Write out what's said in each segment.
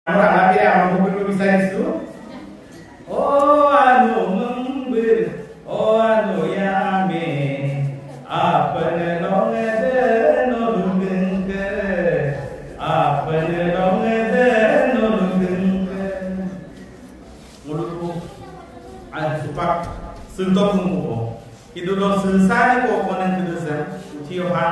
আমৰা আগে আৰম্ভ কৰতে বিচাৰিছো ও আনো মঙ্গল ও আনো ইয়ামে আপন রঙে নলুঙ্গ আপন রঙে নলুঙ্গ মুলুকু আজুপা সুন্তকুমো কিন্তু লো সংসারে কো কোনে দিছে উঠিও হা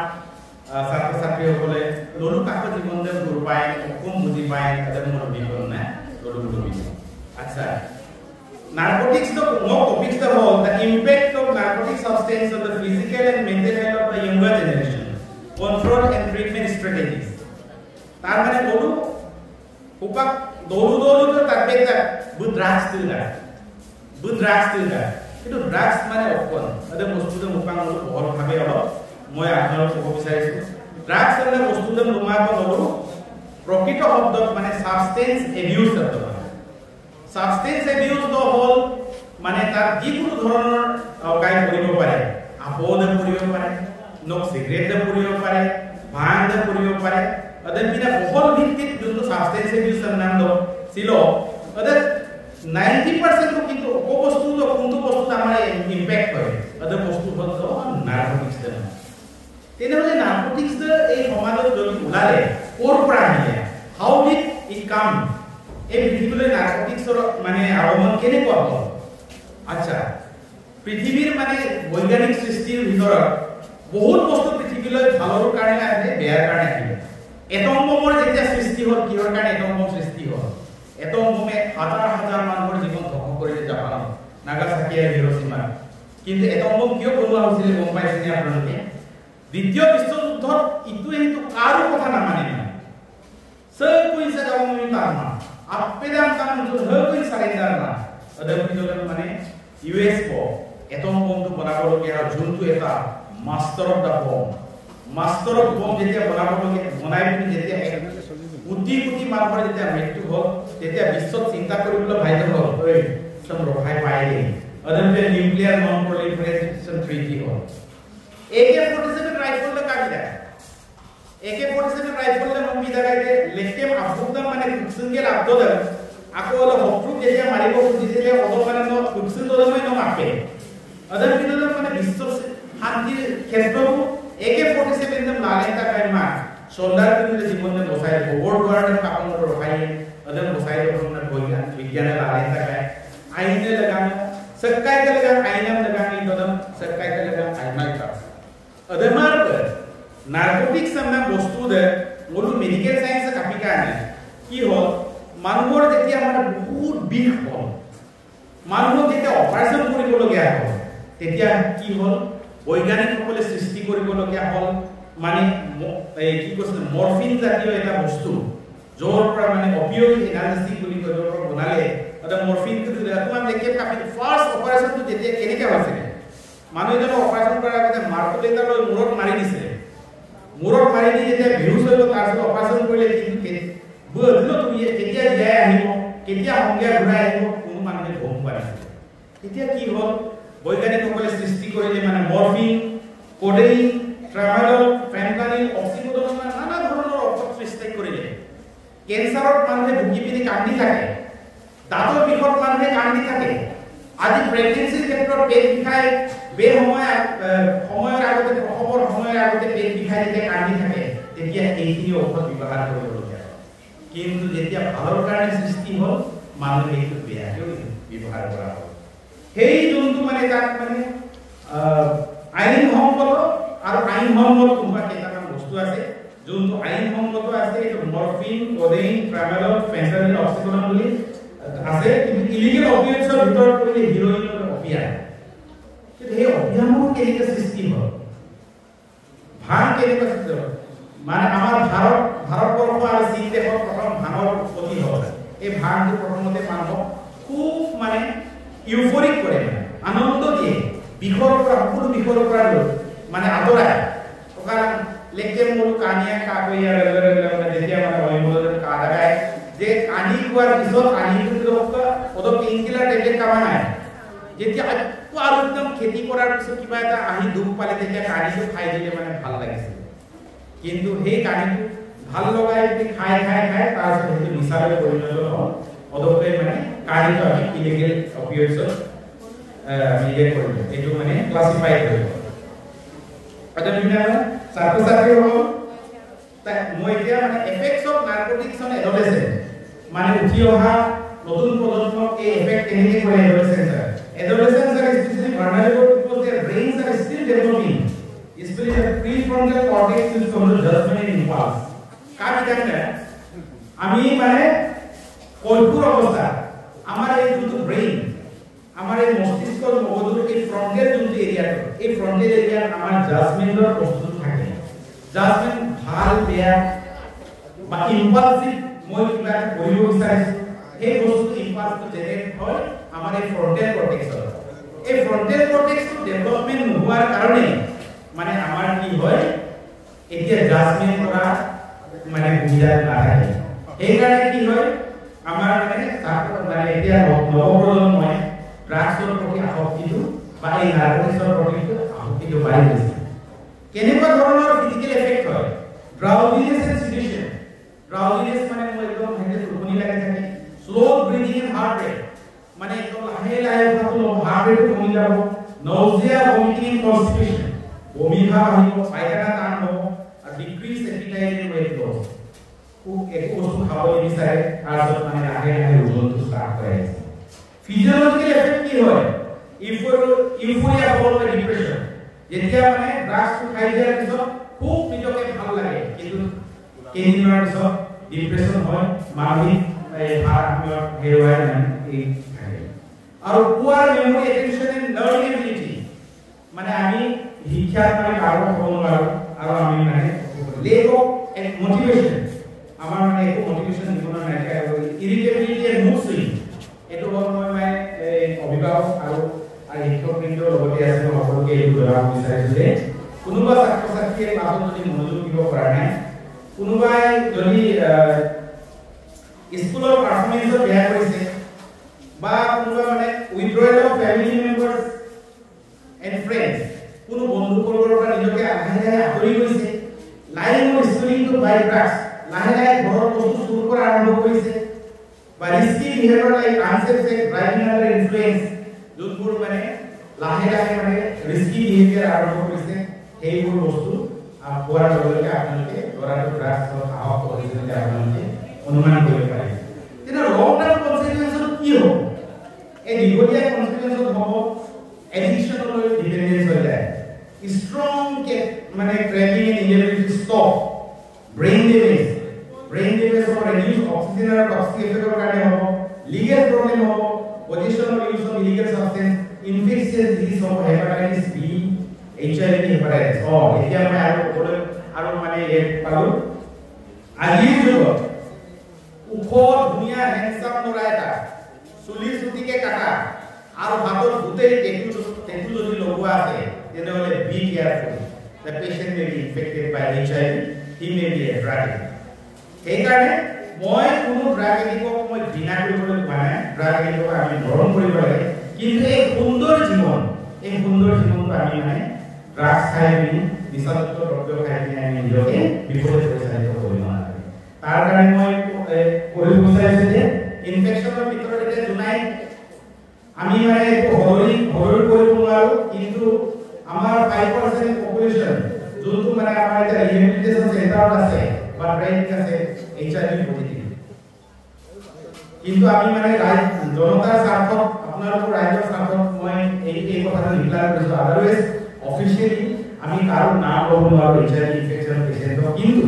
ছাত্র ছাত্রী হলে ললু কাকো জীবনে দুর্বাই কম বুঝি পায় তাদের মন বিপদ না ললু ললু আচ্ছা narcotics the more topics the whole the impact of narcotic substance on the physical and mental health of the younger generation control and treatment strategies তার মানে ললু উপাক দৌড়ু তো তার বেটা বুদ্রাক্স দিলা কিন্তু ড্রাগস মানে অকন আদে বস্তুতে মুপাং ললু বহল ভাবে হলো মই আপনার কব বিচাৰিছো ড্রাগস এনে বস্তুতে লুমাব ললু প্রকৃত শব্দত মানে সাবস্টেন্স এবিউজ শব্দ সাবস্টেন্স এবিউজ তো হল মানে তার যিকোনো ধৰণৰ কাই কৰিব পাৰে আপদে কৰিব পাৰে নক সিগাৰেট দে কৰিব পাৰে ভাং দে কৰিব পাৰে আদে বিনা বহল ভিত্তিত যোনটো সাবস্টেন্স এবিউজ নাম দ ছিল আদে 90% তো কিন্তু ও বস্তু তো কোনটো বস্তু আমাৰ ইম্প্যাক্ট কৰে আদে বস্তু হল তো নাৰ্কোটিক্স দে তেনেহলে নাৰ্কোটিক্স দে এই সমাজত যদি ওলালে কোৰ পৰা আহিলে হাউ ডিড ইট কাম এই পৃথিৱীলৈ নাৰ্কোটিক্সৰ মানে আগমন কেনেকুৱা হ'ল আচ্ছা পৃথিৱীৰ মানে বৈজ্ঞানিক সৃষ্টিৰ ভিতৰত বহুত বস্তু পৃথিৱীলৈ ভালৰ কাৰণে আহে বেয়াৰ কাৰণে আহিলে এটম বমৰ যেতিয়া সৃষ্টি হ'ল কিহৰ কাৰণে এটম বম সৃষ্টি হ'ল এটম বমে হাজাৰ হাজাৰ মানুহৰ জীৱন ধ্বংস কৰিলে জাপানত নাগাসাকি আৰু হিৰোশিমা কিন্তু এটম বম কিয় বনোৱা হৈছিল গম পাইছেনে আপোনালোকে দ্বিতীয় বিশ্বযুদ্ধত ইটো হেতু কাৰো কথা নামানে সব কোই সদাও মই তারমা আপেদাম কাম তো হই সারেন্ডার না অদম কিজন মানে ইউএস কো এটম বম তো বনাবলগিয়া যোনটো এটা মাস্টার অফ দা বম যেতিয়া বনাবলগিয়া বনাই পিনি যেতিয়া কোটি কোটি মানুহৰ যেতিয়া মৃত্যু হ'ল তেতিয়া বিশ্বত চিন্তা কৰিবলৈ ভাইদ হ'ল ওই সব ৰখাই পাইলে অদম নিউক্লিয়াৰ নন প্ৰলিফাৰেশন ট্ৰিটি হ'ল AK-47 রাইফল লে কাবিদা AK-47 রাইফল লে মমি দাগাইতে লেকেম আফুদম মানে কুসুঙ্গেল আব্দদল আকো হকটু যেতিয়া মারিব খুজিছিলে অদ মানে ন কুসুং দলমই ন মাপে অদম বিদল মানে বিশ্ব শান্তিৰ ক্ষেত্ৰটো AK-47 দম লালেটা কাইমা সোল্ডার কিন্তু জীবনে বসাই গোবর দুয়ারে কাপন রখাই অদম বসাই রখনা বিজ্ঞান লালেটা কাই আইনে লাগানো सक्काय के लगा आइनम लगाने ददम सक्काय के लगा आइमा का अदमार पर नार्कोटिक्स हमना বস্তু দে মোর মেডিকেল সায়েন্স কাপি কানে কি হল মানুহৰ যেতিয়া মানে বহুত বিষ হল মানুহক যেতিয়া অপাৰেশন কৰিবলগীয়া হল তেতিয়া কি হল বৈজ্ঞানিকসকলে সৃষ্টি কৰিবলগীয়া হল মানে এই কি কৈছে মৰফিন জাতীয় এটা বস্তু জোৰ পৰা মানে অপিয়ইড এনালজেটিক বুলি কয় বনালে অদা মরফিন কে দিলে তোমা লেকে কাপি ফার্স্ট অপারেশন তো যেতে কেনেকে হইছে মানুহ জন অপারেশন কৰাৰ আগতে মাৰ্কলেটাৰ লৈ মুৰত মাৰি দিছে মুৰত মাৰি দি যেতিয়া ভিউজ হইব তাৰ পিছত অপাৰেশন কৰিলে কিন্তু বুঝলো তুমি কেতিয়া যায় আহিব কেতিয়া সংজ্ঞা ঘূৰাই আহিব কোনো মানুহে গম পোৱা নাই এতিয়া কি হল বৈজ্ঞানিকসকলে সৃষ্টি কৰিলে মানে মৰফিন কোডেইন ট্ৰামাডল ফেনটানিল অক্সিকোডন নানা ধৰণৰ ঔষধ সৃষ্টি কৰিলে কেন্সাৰত মানুহে ভুগি পিনি কান্দি থাকে দাঁতৰ বিষত মানুহে কান্দি থাকে আজি প্ৰেগনেন্সিৰ ক্ষেত্ৰত পেট বিষাই বে সময়ৰ আগতে প্ৰসৱৰ সময়ৰ আগতে পেট বিষাই যেতিয়া কান্দি থাকে তেতিয়া এইখিনি ঔষধ ব্যৱহাৰ কৰিবলগীয়া হয় কিন্তু যেতিয়া ভালৰ কাৰণে সৃষ্টি হ'ল মানুহে এইটো বেয়াকৈ ব্যৱহাৰ কৰা হ'ল সেই যোনটো মানে তাত মানে আইনসম্মত আৰু আইনসম্মত কোনোবা কেইটামান বস্তু আছে যোনটো আইনসম্মত আছে এইটো মৰফিন কোডেইন ট্ৰামাডল ফেনটানিল অক্সিকোডন বুলি আছে কিন্তু ইলিগেল অপিয়াইডছৰ ভিতৰত পৰিলে হিৰোইন আৰু অপিয়াইড কিন্তু এই অপিয়ামৰ কেনেকৈ সৃষ্টি হ'ল ভাং কেনেকৈ সৃষ্টি হ'ল মানে আমাৰ ভাৰতবৰ্ষ আৰু চীন দেশত প্ৰথম ভাঙৰ উৎপত্তি হ'ল এই ভাংটো প্ৰথমতে মানুহক খুব মানে ইউফৰিক কৰে আনন্দ দিয়ে বিষৰ পৰা সকলো বিষৰ পৰা মানে আঁতৰাই টকা লেকে মোৰ কানিয়া কাকৈয়া মানে যেতিয়া মানে অইমূলন কাদাগাই যে কানি কোৱাৰ পিছত কানিটো অদ পেইনকিলাৰ টেবলেট কামা নাই যেতিয়া আৰু একদম খেতি কৰাৰ পিছত কিবা এটা আহি দুখ পালে তেতিয়া কানিটো খাই দিলে মানে ভাল লাগিছিল কিন্তু সেই কানিটো ভাল লগাই খাই তাৰপিছত সেইটো নিচালৈ পৰিণত হ'ল অদৰকাৰী মানে কাৰ্যত আমি ইলিগেল অপিঅইডছত মিডিয়েট কৰিলো এইটো মানে ক্লাসিফাই কৰিলো এটা বিভিন্ন ছাত্ৰ-ছাত্ৰী হ'ল তাই মই এতিয়া মানে effects of narcotics on adolescent মানে উঠি অহা নতুন প্ৰজন্মক এই এফেক্ট কেনেকৈ কৰে এডোলেসেন্টস are especially vulnerable because their brains are still developing, especially the prefrontal cortex is from the judgment and impulse কাজ জানেন আমি মানে কৈশোর অবস্থা আমার এই দুটো ব্রেইন আমার এই মস্তিষ্কর মগজুর এই ফ্রন্টাল দুটো এরিয়া এই ফ্রন্টাল এরিয়া আমার জাজমেন্টৰ প্ৰস্তুত থাকে জাজমেন্ট ভাল বেয়া বা ইম্পালসিভ মই কিবা কৰিব বিচাৰিছো এই বস্তু ইম্পালসটো জেনেৰেট হয় আমাৰ এই ফ্ৰন্টাল কৰ্টেক্সৰ এই ফ্ৰন্টাল কৰ্টেক্সটো ডেভেলপমেন্ট নোহোৱাৰ কাৰণে মানে আমাৰ কি হয় এতিয়া জাজমেন্ট কৰা মানে বুঝা নাথাকে এই কাৰণে কি হয় আমাৰ মানে মানে এতিয়া নৱপ্ৰজন্মই ড্ৰাগছৰ প্ৰতি আসক্তিটো বা এই নাৰ্কোটিক্সৰ প্ৰতি আসক্তিটো বাঢ়ি গৈছে কেনেকুৱা ধৰণৰ ফিজিকেল এফেক্ট হয় ড্ৰাউজিনেছ এণ্ড সেডেশন ড্ৰাউজিনেছ মানে মই একদম হেঁটে টোপনি লাগি থাকে slow breathing and heart rate মানে একদম লাহে লাহে উঠাটো হাৰ্ট ৰেট কমি যাব নজিয়া ভমিটিং এণ্ড কনষ্টিপেশ্যন বমি ভাব আহিব পায়খানা টান হ'ব আৰু decrease appetite and weight loss একো বস্তু খাব নিবিচাৰে তাৰপিছত মানে লাহে লাহে ওজনটো ষ্টাৰ্ট কৰে ফিজিঅলজিকেল এফেক্ট কি হয় ইউফোৰিয়া ফল বাই ডিপ্ৰেছন যেতিয়া মানে ড্ৰাগছটো খাই দিয়াৰ পিছত খুব নিজকে ভাল লাগে কিন্তু কেইদিনৰ পিছত ডিপ্ৰেছন হয় মানসিক ভাৰসাম্য হেৰুৱাই এই থাকে আৰু পুৱাৰ memory attention and learning ability মানে আমি শিক্ষাত মানে কাৰো হ'ব নোৱাৰো আৰু আমি মানে লেক অফ মোটিভেশ্যন আমাৰ মানে একো মোটিভেশ্যন জীৱনৰ নাইকিয়া হৈ গ'ল ইৰিটেবিলিটি এণ্ড মুড ছুইং এইটো হ'ল মই মানে অভিভাৱক আৰু শিক্ষকবৃন্দৰ লগতে আছে মই সকলোকে এইটো জনাব বিচাৰিছোঁ যে কোনোবা ছাত্ৰ ছাত্ৰীয়ে ক্লাছত যদি মনোযোগ দিব পৰা নাই কোনোবাই যদি স্কুলৰ পাৰফৰ্মেঞ্চত বেয়া কৰিছে বা কোনোবা মানে withdrawal of family members and friends কোনো বন্ধুবৰ্গৰ পৰা নিজকে লাহে লাহে আঁতৰি গৈছে lying or stealing to buy drugs লাহে লাহে ঘৰৰ বস্তু চুৰ কৰা আৰম্ভ কৰিছে বা risky behaviour like unsafe sex driving under influence যোনবোৰ মানে লাহে লাহে মানে ৰিস্কি বিহেভিয়াৰ আৰম্ভ কৰিছে সেইবোৰ বস্তু পোৱাৰ লগে লগে আপোনালোকে ল'ৰাটো ড্ৰাগছৰ সাহস কৰিছে যে আপোনালোকে অনুমান কৰিব পাৰে কিন্তু লং টাৰ্ম কনচিকুৱেঞ্চত কি হ'ব এই দীঘলীয়া কনচিকুৱেঞ্চত হ'ব এডিকশ্যনলৈ ডিপেণ্ডেন্স হৈ যায় ষ্ট্ৰং মানে craving and inability to stop brain damage হ'ব ৰিডিউস অক্সিজেন আৰু টক্সিক এফেক্টৰ কাৰণে হ'ব লিগেল প্ৰব্লেম হ'ব positional use of illegal substance infectious disease হ'ব হেপাটাইটিছ বি এইচআইভি হেপাটাইটিছ এতিয়া মই আৰু মানে পালো আজিৰ যুগত ওখ ধুনীয়া হেণ্ডসাম ল'ৰা এটা চুলি চুটিকে কাটা আৰু হাতত গোটেই টেটু যদি লগোৱা আছে তেনেহ'লে be careful the patient may be infected by HIV he may be a drug সেইকাৰণে মই কোনো ড্ৰাগ এডিক্টক মই ঘৃণা কৰিবলৈ কোৱা নাই ড্ৰাগ এডিক্টক আমি মৰম কৰিব লাগে কিন্তু এই সুন্দৰ জীৱনটো আমি মানে ড্ৰাগছ খাই পিনি নিচাযুক্ত দ্ৰব্য খাই পিনি আমি নিজকে বিপদে পৰিচালিত কৰিব নালাগে তাৰ কাৰণে মই কৰিব বিচাৰিছোঁ যে ইনফেকশ্যনৰ ভিতৰত এতিয়া জোনাই আমি মানে হৰৰি কৰিব নোৱাৰো কিন্তু আমাৰ 5% পপুলেশ্যন যোনটো মানে আমাৰ এটা ৰিহেবিলিটেশ্যন চেণ্টাৰত আছে বা ট্ৰেইনিং আছে এইচআইভি পজিটিভ কিন্তু আমি মানে জনতাৰ স্বাৰ্থত আপোনালোকৰ ৰাইজৰ স্বাৰ্থত মই এই কথাটো ডিক্লেয়াৰ কৰিছোঁ আদাৰৱাইজ অফিচিয়েলি আমি কাৰো নাম ল'ব নোৱাৰো এইচআইভি ইনফেকশ্যন পেচেণ্টৰ কিন্তু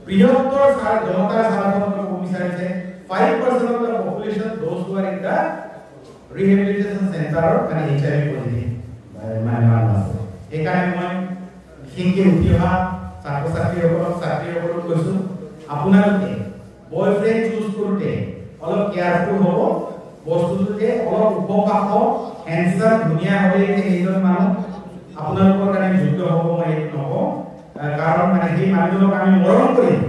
বৃহত্তৰ জনতাৰ স্বাৰ্থত মই ক'ব বিচাৰিছে 5% of the population those who are in the rehabilitation center মানে এইচআইভি পজিটিভ মানে মানুহ আছে সেইকাৰণে মই বিশেষকৈ উঠি অহা ছাত্ৰীসকলক কৈছোঁ আপোনালোকে বয়ফ্ৰেণ্ড চুজ কৰোঁতে অলপ কেয়াৰফুল হ'ব বস্তুটোতে অলপ উপকাশ হেণ্ডসাম ধুনীয়া হ'লে সেইজন মানুহ আপোনালোকৰ কাৰণে যোগ্য হ'ব মই এইটো নকওঁ কাৰণ মানে সেই মানুহজনক আমি মৰম কৰিম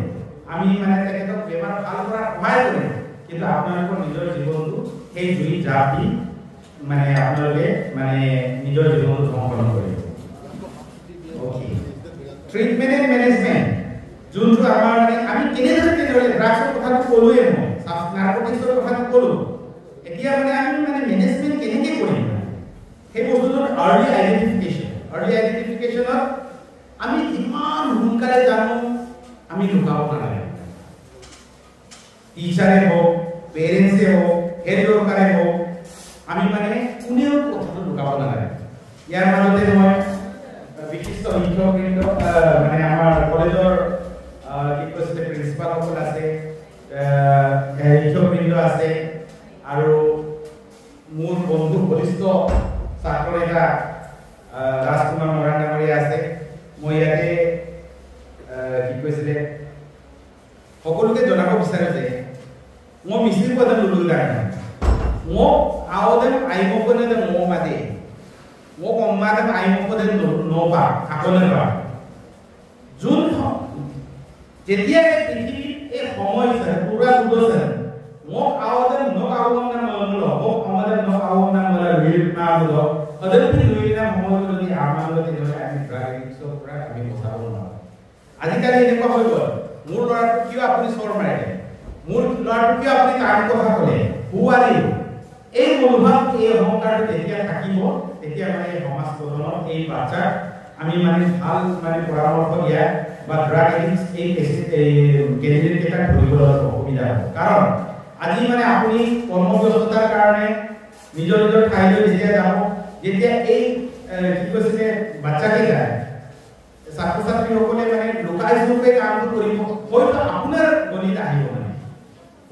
আমি মানে তেখেতক বেমাৰ ভাল কৰাত সহায় কৰিম কিন্তু আপোনালোকৰ নিজৰ জীৱনটো সেই জুই জাপ দি মানে আপোনালোকে মানে নিজৰ জীৱনটো ধ্বংস কৰিব। ট্ৰিটমেন্ট এণ্ড মেনেজমেন্ট যোনটো আমাৰ মানে আমি কেনেদৰে ড্ৰাগছৰ কথাটো ক'লোৱে মই নাৰ্কটিক্সৰ কথাটো ক'লো এতিয়া মানে আমি মানে মেনেজমেন্ট কেনেকৈ কৰিম সেই বস্তুটোৰ আৰ্লি আইডেন্টিফিকেশ্যনত আমি যিমান সোনকালে জানো আমি লুকাব নালাগে টিচাৰে হওক পেৰেণ্টছে হওক হেড ৱৰ্কাৰে হওক আমি মানে কোনেও কথাটো লুকাব নালাগে ইয়াৰ মাজতে মই বিশিষ্ট শিক্ষকবৃন্দ মানে আমাৰ কলেজৰ কি কৈছিলে প্ৰিন্সিপালসকল আছে শিক্ষকবৃন্দ আছে আৰু মোৰ বন্ধু বলিষ্ঠ ছাত্ৰ নেতা ৰাজকুমাৰ মৰাণ ডাঙৰীয়া আছে মই ইয়াতে কি কৈছিলে সকলোকে জনাব বিচাৰো যে মই মিছিল পদম লুলু গান মোক আওদেম আইমপনে দে মো মাদে মোক অম্মাদেম আইমপনে নবা আকনে বা যোন যেতিয়া পৃথিৱীত এই সময় আছে পুৰা দুদছে মোক আওদেম ন আওম না মল মোক আমাদেৰ ন আওম না মল ৰিল না বল অদপি লইনা সময় যদি আমালতে ধৰে আমি ড্ৰাগিংছ পুৰা আমি বচাব নোৱাৰো আজিকালি এনেকুৱা হৈ গ'ল মোৰ ল'ৰাটো কিয় আপুনি চৰ মাৰিলে মোৰ ল'ৰাটো কিয় আপুনি তাৰ কথা ক'লে হুৱাৰি এই মনোভাৱ এই অহংকাৰটো যেতিয়া থাকিব তেতিয়া মানে সমাজ গঠনৰ এই বাচ্চা আমি মানে ভাল মানে পৰামৰ্শ দিয়া বা ড্ৰাগ এডিক্টছ এই কেন্দ্ৰিত এটা ধৰিবলৈ অসুবিধা হ'ব কাৰণ আজি মানে আপুনি কৰ্মব্যস্ততাৰ কাৰণে নিজৰ নিজৰ ঠাইলৈ যেতিয়া যাব যেতিয়া এই কি কৈছিলে বাচ্চাকেইটা ছাত্ৰ ছাত্ৰীসকলে মানে লুকাই চুপে কামটো কৰিব হয়তো আপোনাৰ গণিত আহিব মানে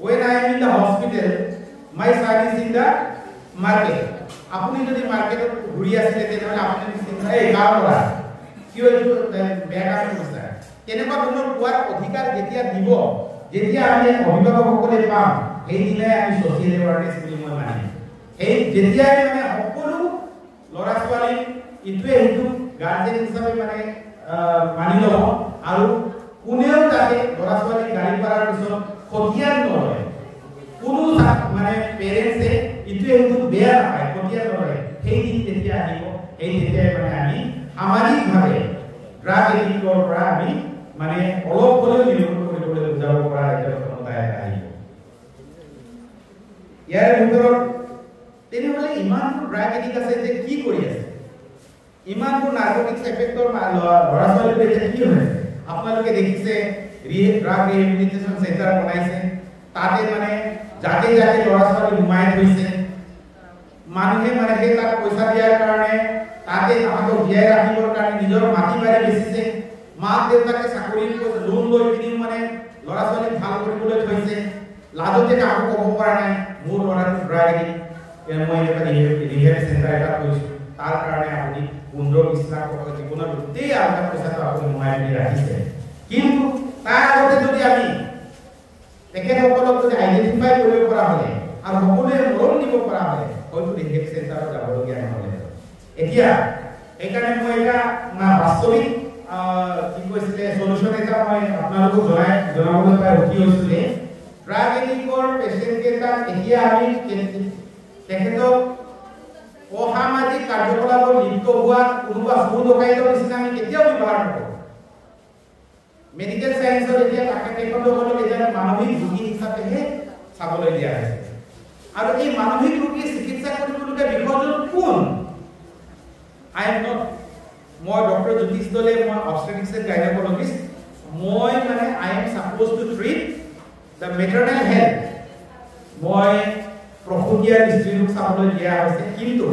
when I am in the hospital my son is in the market আপুনি যদি মার্কেটত ঘুৰি আছিলে তেনেহলে আপুনি চিন্তা এই গাঁও কৰা কিয় এইটো বেয়া কাম কৰিছে কেনেকুৱা ধৰণৰ কোৱাৰ অধিকাৰ যেতিয়া দিব যেতিয়া আমি অভিভাৱকসকলে পাম সেই দিনে আমি সোশিয়েল এৱাৰনেছ বুলি মই মানিম এই যেতিয়া মানে সকলো ল'ৰা ছোৱালী ইটোৱে ইটো গাৰ্জেন হিচাপে মানে মানি ল'ব আৰু কোনেও তাতে ল'ৰা ছোৱালী গাড়ী পাৰাৰ পিছত খতিয়ান নলয় কোনো মানে পেৰেণ্টছে ইটোৱে ইটো বেয়া নাপায় খতিয়ান নলয় সেই দিন যেতিয়া আহিব সেই তেতিয়া মানে আমি সামাজিকভাৱে ড্ৰাগ এডিক্টৰ পৰা আমি মানে অলপ হ'লেও নিয়ন্ত্ৰণ কৰিবলৈ বুজাব পৰা এটা ক্ষমতা আহিব ইয়াৰ ভিতৰত তেনেহ'লে ইমানবোৰ ড্ৰাগ এডিক্ট আছে যে কি কৰি আছে ইমানবোৰ নাৰ্কটিক্স এফেক্টৰ ল'ৰা ছোৱালীবোৰ এতিয়া কি হৈছে আপোনালোকে দেখিছে ড্ৰাগ ৰিহেবিলিটেশ্যন চেণ্টাৰ বনাইছে তাতে মানে যাতে যাতে ল'ৰা ছোৱালী ঘুমাই থৈছে মানুহে মানে সেই তাত পইচা দিয়াৰ কাৰণে তাতে তাহাঁতক জীয়াই ৰাখিবৰ কাৰণে নিজৰ মাটি বাৰী বেচিছে মাক দেউতাকে চাকৰিৰ লোন লৈ কিনিও মানে ল'ৰা ছোৱালীক ভাল কৰিবলৈ থৈছে লাজতে কাকো ক'ব পৰা নাই মোৰ ল'ৰাটো ড্ৰাগ এডিক্ট মই এটা ৰিহেব চেণ্টাৰ এটা কৰিছোঁ তাৰ কাৰণে আপুনি 15-20 লাখ টকা জীৱনৰ গোটেই আধা পইচাটো আপুনি মোহাই পিনি ৰাখিছে কিন্তু তাৰ আগতে যদি আমি তেখেতসকলক যদি আইডেন্টিফাই কৰিব পৰা হ'লে আৰু সকলোৱে লোন দিব পৰা হ'লে হয়তো ৰিহেব চেণ্টাৰত যাবলগীয়া নহ'লে এতিয়া এইকাৰণে মই এটা বাস্তৱিক কি কৈছিলে সলিউশন এটা মই আপোনালোকক জনাবলৈ পাই ৰখি হৈছিলে ড্ৰাগ এডিক্টৰ পেচেণ্টকেইটাক এতিয়া আমি তেখেতক অসামাজিক কাৰ্যকলাপত লিপ্ত হোৱা কোনোবা চুৰ ডকাইতৰ নিচিনা আমি কেতিয়াও ব্যৱহাৰ নকৰোঁ মেডিকেল সায়েন্সৰ এতিয়া তেখেতসকলক এজন মানসিক ৰোগী হিচাপেহে চাবলৈ দিয়া হৈছে আৰু এই মানসিক ৰোগী চিকিৎসা কৰিবলগীয়া বিষয়জন কোন I am not মই ডক্টৰ জ্যোতিষ দলে মই অবস্টেট্ৰিক্স এণ্ড গাইনোকলজিষ্ট মই মানে I am supposed to treat the maternal health মই প্ৰসূতিয়া দৃষ্টিকোণ চাবলৈ দিয়া হৈছে কিন্তু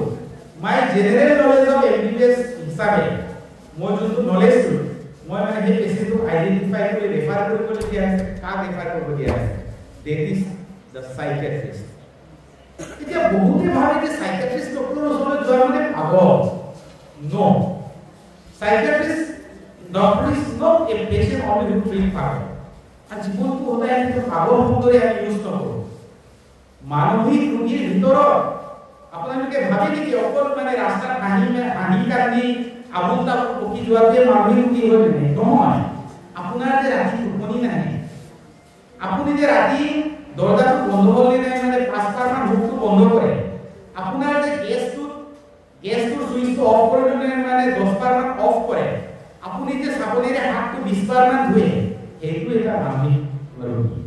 মাই জেনেৰেল নলেজ অফ এমবিবিএছ হিচাপে মই যোনটো নলেজটো মই মানে সেই পেচেণ্টক আইডেন্টিফাই কৰি ৰেফাৰ কৰিবলৈ দিয়া হৈছে কাক ৰেফাৰ কৰিব দিয়া হৈছে that is the psychiatrist এতিয়া বহুতে ভাবে যে সাইকিয়াট্ৰিষ্ট ডক্টৰ ওচৰলৈ যোৱা মানে পাগল no psychiatrist doctor is not a patient only who treat পাগল আর জীবনটো হতাই আমি পাগল শব্দৰে আমি ইউজ নকৰো মানসিক ৰোগীৰ ভিতৰত আপোনালোকে ভাবে নেকি অকল মানে ৰাস্তাত হাঁহি কান্দি আবুল তাবুল পকি যোৱাতে মানসিক ৰোগী হৈ নাই নহয় আপোনাৰ যে ৰাতি টোপনি নাহে আপুনি যে ৰাতি দৰজাটো বন্ধ হ'লে নাই মানে 5 মান মুখটো বন্ধ কৰে আপোনাৰ যে গেছটো সুইচটো অফ কৰিলে মানে 10 মান অফ কৰে আপুনি যে সাবলীৰে হাতটো 20 মান ধুৱে এইটো এটা মানসিক ৰোগী।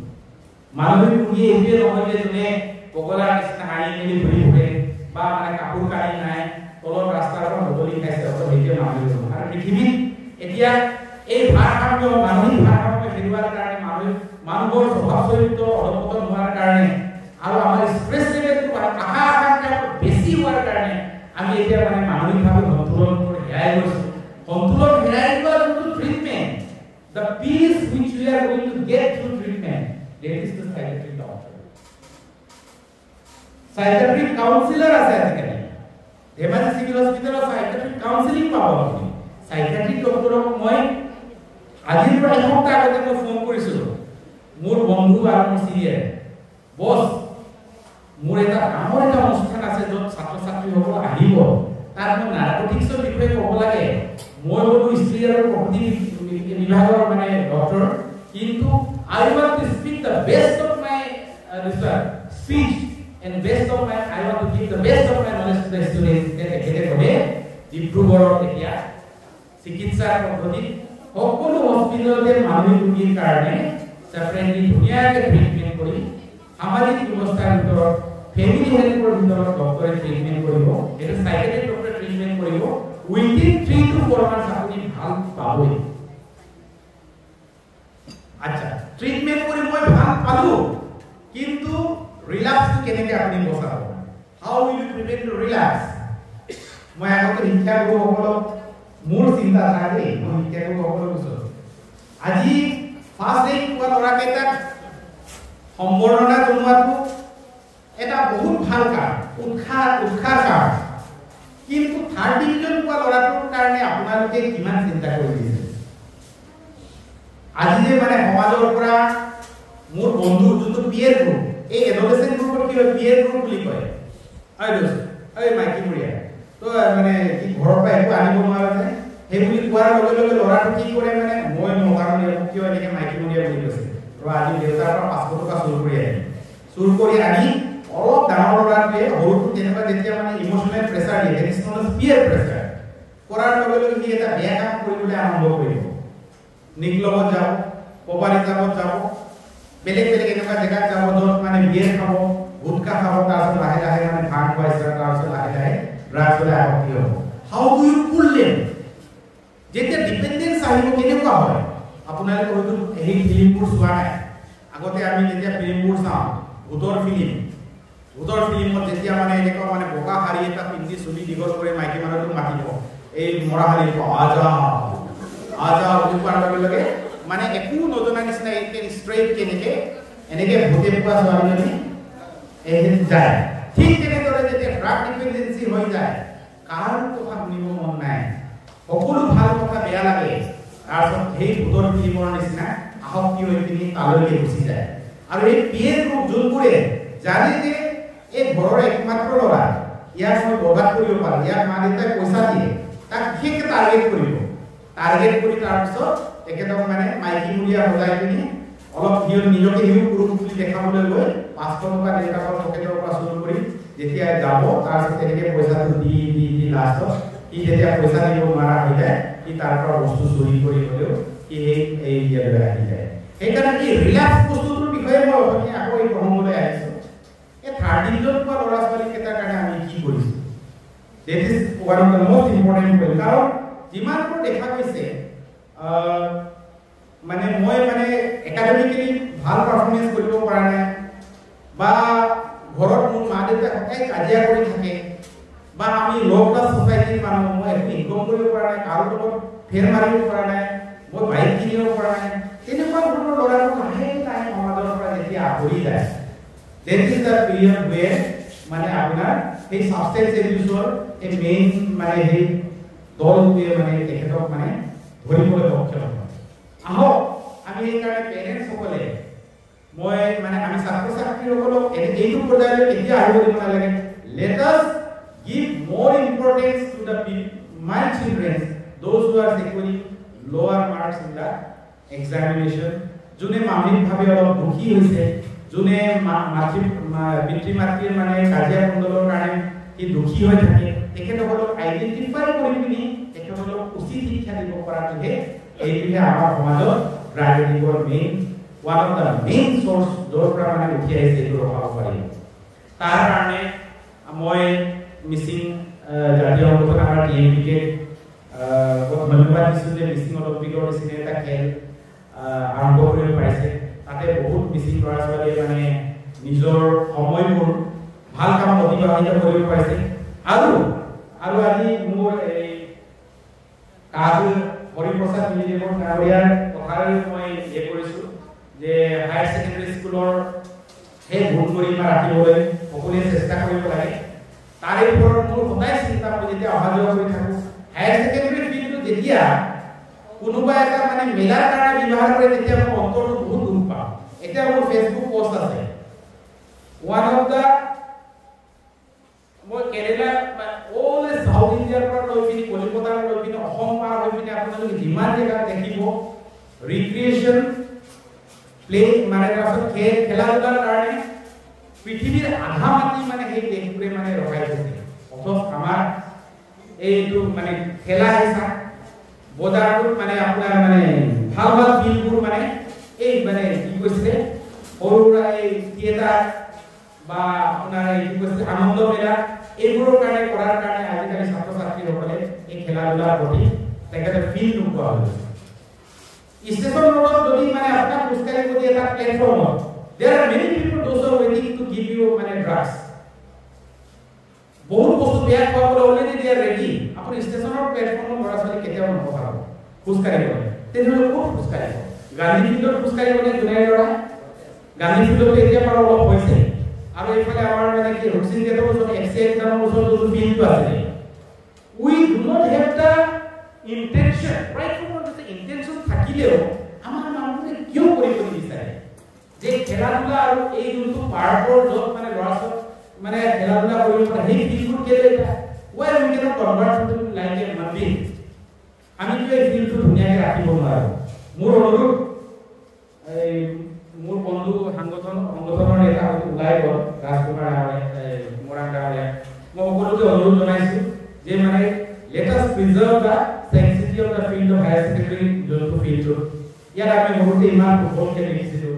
মানসিক ৰোগী এইটোৱে নহয় যে যোনে পগলাৰ নিচিনা হাঁহি মেলি ঘূৰি ফুৰে বা মানে কাপোৰ কানি নাই তলত ৰাস্তাৰ পৰা বদলি খাইছে অকল সেইটোৱে মানসিক ৰোগ। আৰু পৃথিৱীত এতিয়া এই ভাৰসাম্য মানসিক ভাৰসাম্য হেৰুৱাৰ কাৰণে মানুহৰ স্বভাৱ চৰিত্ৰ অধপতন হোৱাৰ কাৰণে আৰু আমাৰ ষ্ট্ৰেছ লেভেলটো আশা আকাংক্ষা বেছি হোৱাৰ কাৰণে আমি এতিয়া মানে মানসিকভাৱে সন্তুলন হেৰাই গৈছোঁ। সন্তুলন হেৰাই যোৱাৰ যোনটো treatment, the peace which we are going to get through treatment, that is the psychiatric doctor. Psychiatric counselor আছে আজিকালি ধেমাজি চিভিল হস্পিটেলত psychiatric counseling পাব আপুনি। psychiatric ডক্টৰক মই আজিৰ পৰা এসপ্তাহ আগতে মই ফোন কৰিছিলোঁ মোৰ বন্ধু আৰু মোৰ চিনিয়ৰ বছ, মোৰ এটা ডাঙৰ এটা অনুষ্ঠান আছে য'ত ছাত্ৰ ছাত্ৰীসকল আহিব, তাত মই নাৰ্কটিক্সৰ বিষয়ে ক'ব লাগে। মই হলো স্ত্ৰী আৰু প্ৰসূতি বিভাগৰ মানে ডক্টৰ, কিন্তু I want to speak the best of my speech and best of my I want to give the best of my knowledge to the students. তেখেতে ক'লে ডিব্ৰুগড়ত এতিয়া চিকিৎসাৰ পদ্ধতি সকলো হস্পিটেলতে মানসিক ৰোগীৰ কাৰণে সেপাৰেটলি ধুনীয়াকৈ ট্ৰিটমেণ্ট কৰি সামাজিক ব্যৱস্থাৰ ভিতৰত ফেমিলি হেল্থৰ ভিতৰত ডক্টৰে ট্ৰিটমেণ্ট কৰিব, এটা সাইকিয়াট্ৰিক ডক্টৰে ট্ৰিটমেণ্ট কৰিব। উইদিন 3 to 4 মান্থ আপুনি ভাল পাবই। আচ্ছা, ট্ৰিটমেণ্ট কৰি মই ভাল পালো, কিন্তু ৰিলাপ্স কেনেকৈ আপুনি বচাব? হাউ উইল ইউ প্ৰিভেন্ট ৰিলাপ্স? মই আগতে শিক্ষাগুৰুসকলক মোৰ চিন্তাধাৰা দেই, মই শিক্ষাগুৰুসকলক কৈছোঁ আজি ফাৰ্ষ্ট ডে পোৱা ল'ৰাকেইটাক সম্বৰ্ধনা জনোৱাটো এটা বহুত ভাল কাম, উৎসাহ কাম, কিন্তু থাৰ্ড ডিভিজন পোৱা ল'ৰাটোৰ কাৰণে আপোনালোকে কিমান চিন্তা কৰি দিছে? আজি যে মানে সমাজৰ পৰা মোৰ বন্ধু যোনটো পিয়েৰ গ্ৰুপ, এই এডলেচেণ্ট গ্ৰুপত কি হয় পিয়েৰ গ্ৰুপ বুলি কয়, এই মাইকী মুৰীয়া তো মানে কি ঘৰৰ পৰা একো আনিব নোৱাৰে যে সেই বুলি কোৱাৰ লগে লগে ল'ৰাটো কি কৰে মানে মই নকাৰণে কিয় এনেকৈ মাইকী মুৰীয়া বুলি কৈছে, আৰু আজি দেউতাৰ পৰা 500 টকা চুৰ কৰি আনি অলপ ডাঙৰ ল'ৰাটোৱে সৰুটো তেনেকুৱা যেতিয়া মানে ইমোচনেল প্ৰেছাৰ দিয়ে, that is known as peer pressure, কৰাৰ লগে লগে সি এটা বেয়া কাম কৰিবলৈ আৰম্ভ কৰিব। নিকলবত যাব, পবাৰী যাব, বেলেগ বেলেগ এনেকুৱা জেগাত যাব য'ত মানে বিয়েৰ খাব, গুটকা খাব, তাৰপিছত লাহে লাহে মানে ভাং খুৱাইছে, তাৰপিছত লাহে লাহে ড্ৰাগছলৈ আসক্তি হ'ব। হাউ ডু ইউ পুল দেম? যেতিয়া ডিপেণ্ডেন্স আহিব কেনেকুৱা হয়? আপোনালোকে হয়তো সেই ফিল্মবোৰ চোৱা নাই। আগতে আমি যেতিয়া ফিল্মবোৰ চাওঁ ভূতৰ ফিল্মত যেতিয়া মানে এনেকুৱা মানে বগা শাৰী এটা পিন্ধি চুলি দীঘল কৰি মাইকী মানুহটোক মাতিব, এই মৰা শাৰীৰ আজা বুলি কোৱাৰ লগে লগে মানে একো নজনা নিচিনা ষ্ট্ৰেইট এনেকে ভূতে পোৱা ছোৱালীজনী যায়। ঠিক তেনেদৰে যেতিয়া ড্ৰাগ ডিপেণ্ডেঞ্চি হৈ যায়, কাৰো কথা শুনিব মন নাই, সকলো ভাল কথা বেয়া লাগে, তাৰপিছত সেই ভূতৰ ফিল্মৰ নিচিনা আসক্তি হৈ পিনি তালৈকে গুচি যায়। আৰু এই পিয়েৰ গ্ৰুপ যোনবোৰে জানে যে এই ঘৰৰ একমাত্ৰ ল'ৰা, ইয়াক মই বৰবাদ কৰিব পাৰোঁ, ইয়াক মা দেউতাই পইচা দিয়ে, তাক বিশেষকৈ টাৰ্গেট কৰি তাৰপিছত তেখেতক মানে মাইকী মুৰীয়া বজাই পিনি অলপ নিজকে পুৰুষ বুলি দেখাবলৈ গৈ 500 টকা দেউতাকৰ পকেটৰ পৰা চুৰ কৰি যেতিয়া যাব, তাৰপিছত তেনেকৈ পইচাটো দি লাষ্টত সি যেতিয়া পইচা দিব নোৱাৰা হৈ যায়, সি তাৰ পৰা বস্তু চুৰি কৰি হ'লেও সি এই ইয়ালৈ আহি যায়। সেইকাৰণে কি ৰিলাক্স বস্তুটোৰ বিষয়ে মই অথনি আকৌ এই প্ৰসংগলৈ আহিছোঁ। এই থাৰ্ড ডিভিজন পোৱা ল'ৰা ছোৱালীকেইটাৰ কাৰণে আমি কি কৰিছোঁ? That is one of the most important point. কাৰণ যিমানবোৰ দেখা গৈছে মানে মই মানে একাডেমিকেলি ভাল পাৰফৰ্মেঞ্চ কৰিব পৰা নাই, বা ঘৰত মোৰ মা দেউতাই সদায় কাজিয়া কৰি থাকে, বা আমি ল' ক্লাছ ছ'চাইটিৰ মানুহ, মই একো ইনকম কৰিব পৰা নাই, কাৰো লগত ফেৰ মাৰিব পৰা নাই, মই বাইক কিনিব পৰা নাই, তেনেকুৱা ধৰণৰ ল'ৰাবোৰ লাহে লাহে সমাজৰ পৰা যেতিয়া আঁতৰি যায়, দেট ইজ দ্য পিৰিয়ড ৱেৰ মানে আপোনাৰ সেই ছাবষ্টেন্স এবিউজৰ এই মেইন মানে সেই দলটোৱে মানে তেখেতক মানে ধৰিবলৈ সক্ষম হয়। আহক আমি সেইকাৰণে পেৰেণ্টছসকলে মই মানে আমি ছাত্ৰ ছাত্ৰীসকলক এইটো পৰ্যায়লৈ কেতিয়া আহিব দিব নালাগে। Let us give more importance to my children, those who are securing lower marks in the examination, যোনে মানসিকভাৱে অলপ দুখী হৈছে, যোনে পিতৃ মাতৃৰ মানে কাজিয়া কুণ্ডলৰ কাৰণে সি দুখী হৈ থাকে, তেখেতসকলক আইডেণ্টিফাই কৰি পিনি তেখেতসকলক উচিত শিক্ষা দিব পৰাটোহে এইটোহে আমাৰ সমাজত ড্ৰাগ এডিক্টৰ one of the main source য'ৰ পৰা মানে উঠি আহিছে এইটো ৰখাব পাৰিম। তাৰ কাৰণে মই মিচিং জাতীয় সংগঠন আমাৰ TMPকে ধন্যবাদ দিছোঁ যে মিচিং অলিম্পিকৰ নিচিনা এটা খেল আৰম্ভ কৰিব পাৰিছে। তাতে বহুত মিচিং ল'ৰা ছোৱালীয়ে মানে নিজৰ সময়বোৰ ভাল কামত অতিবাহিত কৰিব পাৰিছে। আৰু আজি মোৰ এই কাজল হৰিপ্ৰসাদ মিলিদেৱৰ ডাঙৰীয়াৰ কথাৰে মই কৰিছোঁ যে হায়াৰ ছেকেণ্ডেৰী স্কুলৰ সেই গুণ গৰিমা ৰাখিবলৈ সকলোৱে চেষ্টা কৰিব লাগে। তাৰে ওপৰত মোৰ সদায় চিন্তা মই যেতিয়া অহা যোৱা কৰি থাকোঁ, হায়াৰ ছেকেণ্ডেৰী ফিল্ডটো যেতিয়া কোনোবা এটা মানে মেলাৰ কাৰণে ব্যৱহাৰ কৰে তেতিয়া মোৰ অন্তৰটো বহুত দুখ পাওঁ। এতিয়া মোৰ ফেচবুক পোষ্ট আছে, ওৱান অফ দ্য মই কেৰেলা অল সাউথ ইণ্ডিয়াৰ পৰা লৈ পিনি কলিকতাৰ লৈ পিনি অসম পাৰ হৈ পিনি আপোনালোকে যিমান জেগা দেখিব ৰিক্ৰিয়েশ্যন প্লে মানে তাৰপিছত খেলা ধূলাৰ কাৰণে পৃথিৱীৰ আধা মাটি মানে সেই দেশবোৰে মানে ৰখাই থৈছে। অথচ আমাৰ এইটো মানে খেলা হিচাপ বজাৰটোত মানে আপোনাৰ মানে ভাল ভাল ফিল্ডবোৰ মানে এই মানে কি কৈছিলে সৰু সুৰা এই থিয়েটাৰ বা আপোনাৰ এই কি কৈছিলে আনন্দ মেলা এইবোৰৰ কাৰণে কৰাৰ কাৰণে আজিকালি ছাত্ৰ ছাত্ৰীসকলে এই খেলা ধূলাৰ প্ৰতি তেখেতে ফিল্ড নোপোৱা হৈছে। ষ্টেচন ৰোডত যদি মানে আপোনাক খোজকাঢ়ি গৈ এটা প্লেটফৰ্মত there are many people those are waiting to give you মানে drugs বহুত বস্তু বেয়া খোৱাবলৈ অলৰেডি they are ready। আপুনি ষ্টেচনৰ প্লেটফৰ্মত ল'ৰা ছোৱালী কেতিয়াও নপঠাব খোজকাঢ়ি গ'লে, তেনেহ'লে ক'ত খোজকাঢ়িব? গান্ধী ফিল্ডত খোজকাঢ়ি গ'লে জোনাই ল'ৰা গান্ধী ফিল্ডত এতিয়া পৰা অলপ হৈছে। আৰু এইফালে আমাৰ মানে কি ৰুকসিং গেটৰ ওচৰত FCI এক্সামৰ ওচৰত যোনটো ফিল্ডটো আছে, we do not have the intention right from the intention থাকিলেও আমাৰ মানুহে কিয় কৰিব নিবিচাৰে যে খেলা ধূলা আৰু এই যোনটো পাৰ্কৰ য'ত মানে ল'ৰা ছোৱালী মানে খেলা ধূলা কৰিব পাৰে সেই ফিল্ডবোৰ কেলে why we cannot convert to like a মন্দিৰ? আমি কিয় এই ফিল্ডটো ধুনীয়াকৈ ৰাখিব নোৱাৰো? মোৰ অনুৰোধ এই মোৰ বন্ধু সংগঠনৰ এটা ওলাই গ'ল ৰাজকুমাৰ মৰাণ ডাঙৰীয়া, মই সকলোকে অনুৰোধ জনাইছোঁ যে মানে let us preserve the sanctity of the field of higher secondary যোনটো ফিল্ডটো ইয়াত আমি বহুতে ইমান ফুটবল খেলি দেখিছিলোঁ।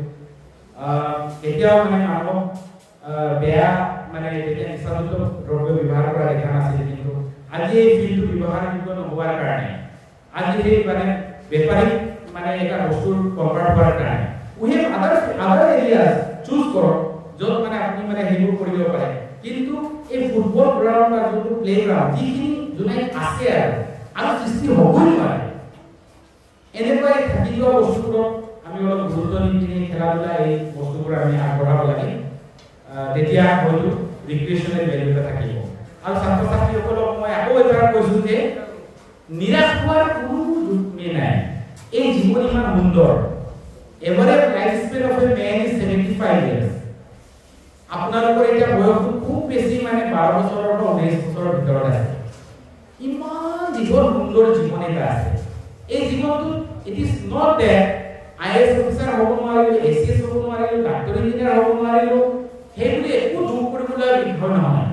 এতিয়াও মানে মানুহক বেয়া মানে যেতিয়া নিচাযুক্ত দ্ৰব্য ব্যৱহাৰ কৰা দেখা নাছিল, কিন্তু আজি এই ফিল্ডটো ব্যৱহাৰযোগ্য নোহোৱাৰ কাৰণে আজি সেই মানে বেপাৰীক মানে এটা বস্তুৰ কনভাৰ্ট হোৱাৰ কাৰণে we have other areas choose কৰক য'ত মানে আপুনি মানে সেইবোৰ কৰিব পাৰে। কিন্তু এই ফুটবল গ্ৰাউণ্ড বা যোনটো প্লে গ্ৰাউণ্ড যিখিনি যোনে আছে আৰু সৃষ্টি হ'বই নোৱাৰে এনেকুৱা থাকি যোৱা বস্তুবোৰক আমি অলপ গুৰুত্ব দি পিনি খেলা ধূলা এই বস্তুবোৰ আমি আগবঢ়াব লাগে। তেতিয়া হয়তো ৰিক্ৰিয়েশ্যনেল ভেলু এটা থাকিব। আৰু ছাত্ৰ ছাত্ৰীসকলক মই আকৌ এবাৰ কৈছোঁ যে নিৰাশ হোৱাৰ কোনো যুক্তি নাই। এই জীৱন ইমান সুন্দৰ। Average life span of a man is 75 years। আপোনালোকৰ এতিয়া বয়সটো খুব বেছি মানে 12 বছৰৰ পৰা 19 বছৰৰ ভিতৰত আছে। ইমান দীঘল সুন্দৰ জীৱন এটা আছে। এই জীৱনটো it is not that IAS officer হ'ব নোৱাৰিলোঁ, ACS হ'ব নোৱাৰিলোঁ, ডাক্তৰ ইঞ্জিনিয়াৰ হ'ব নোৱাৰিলোঁ, সেইবুলি একো দুখ কৰিবলৈ বিষয় নহয়।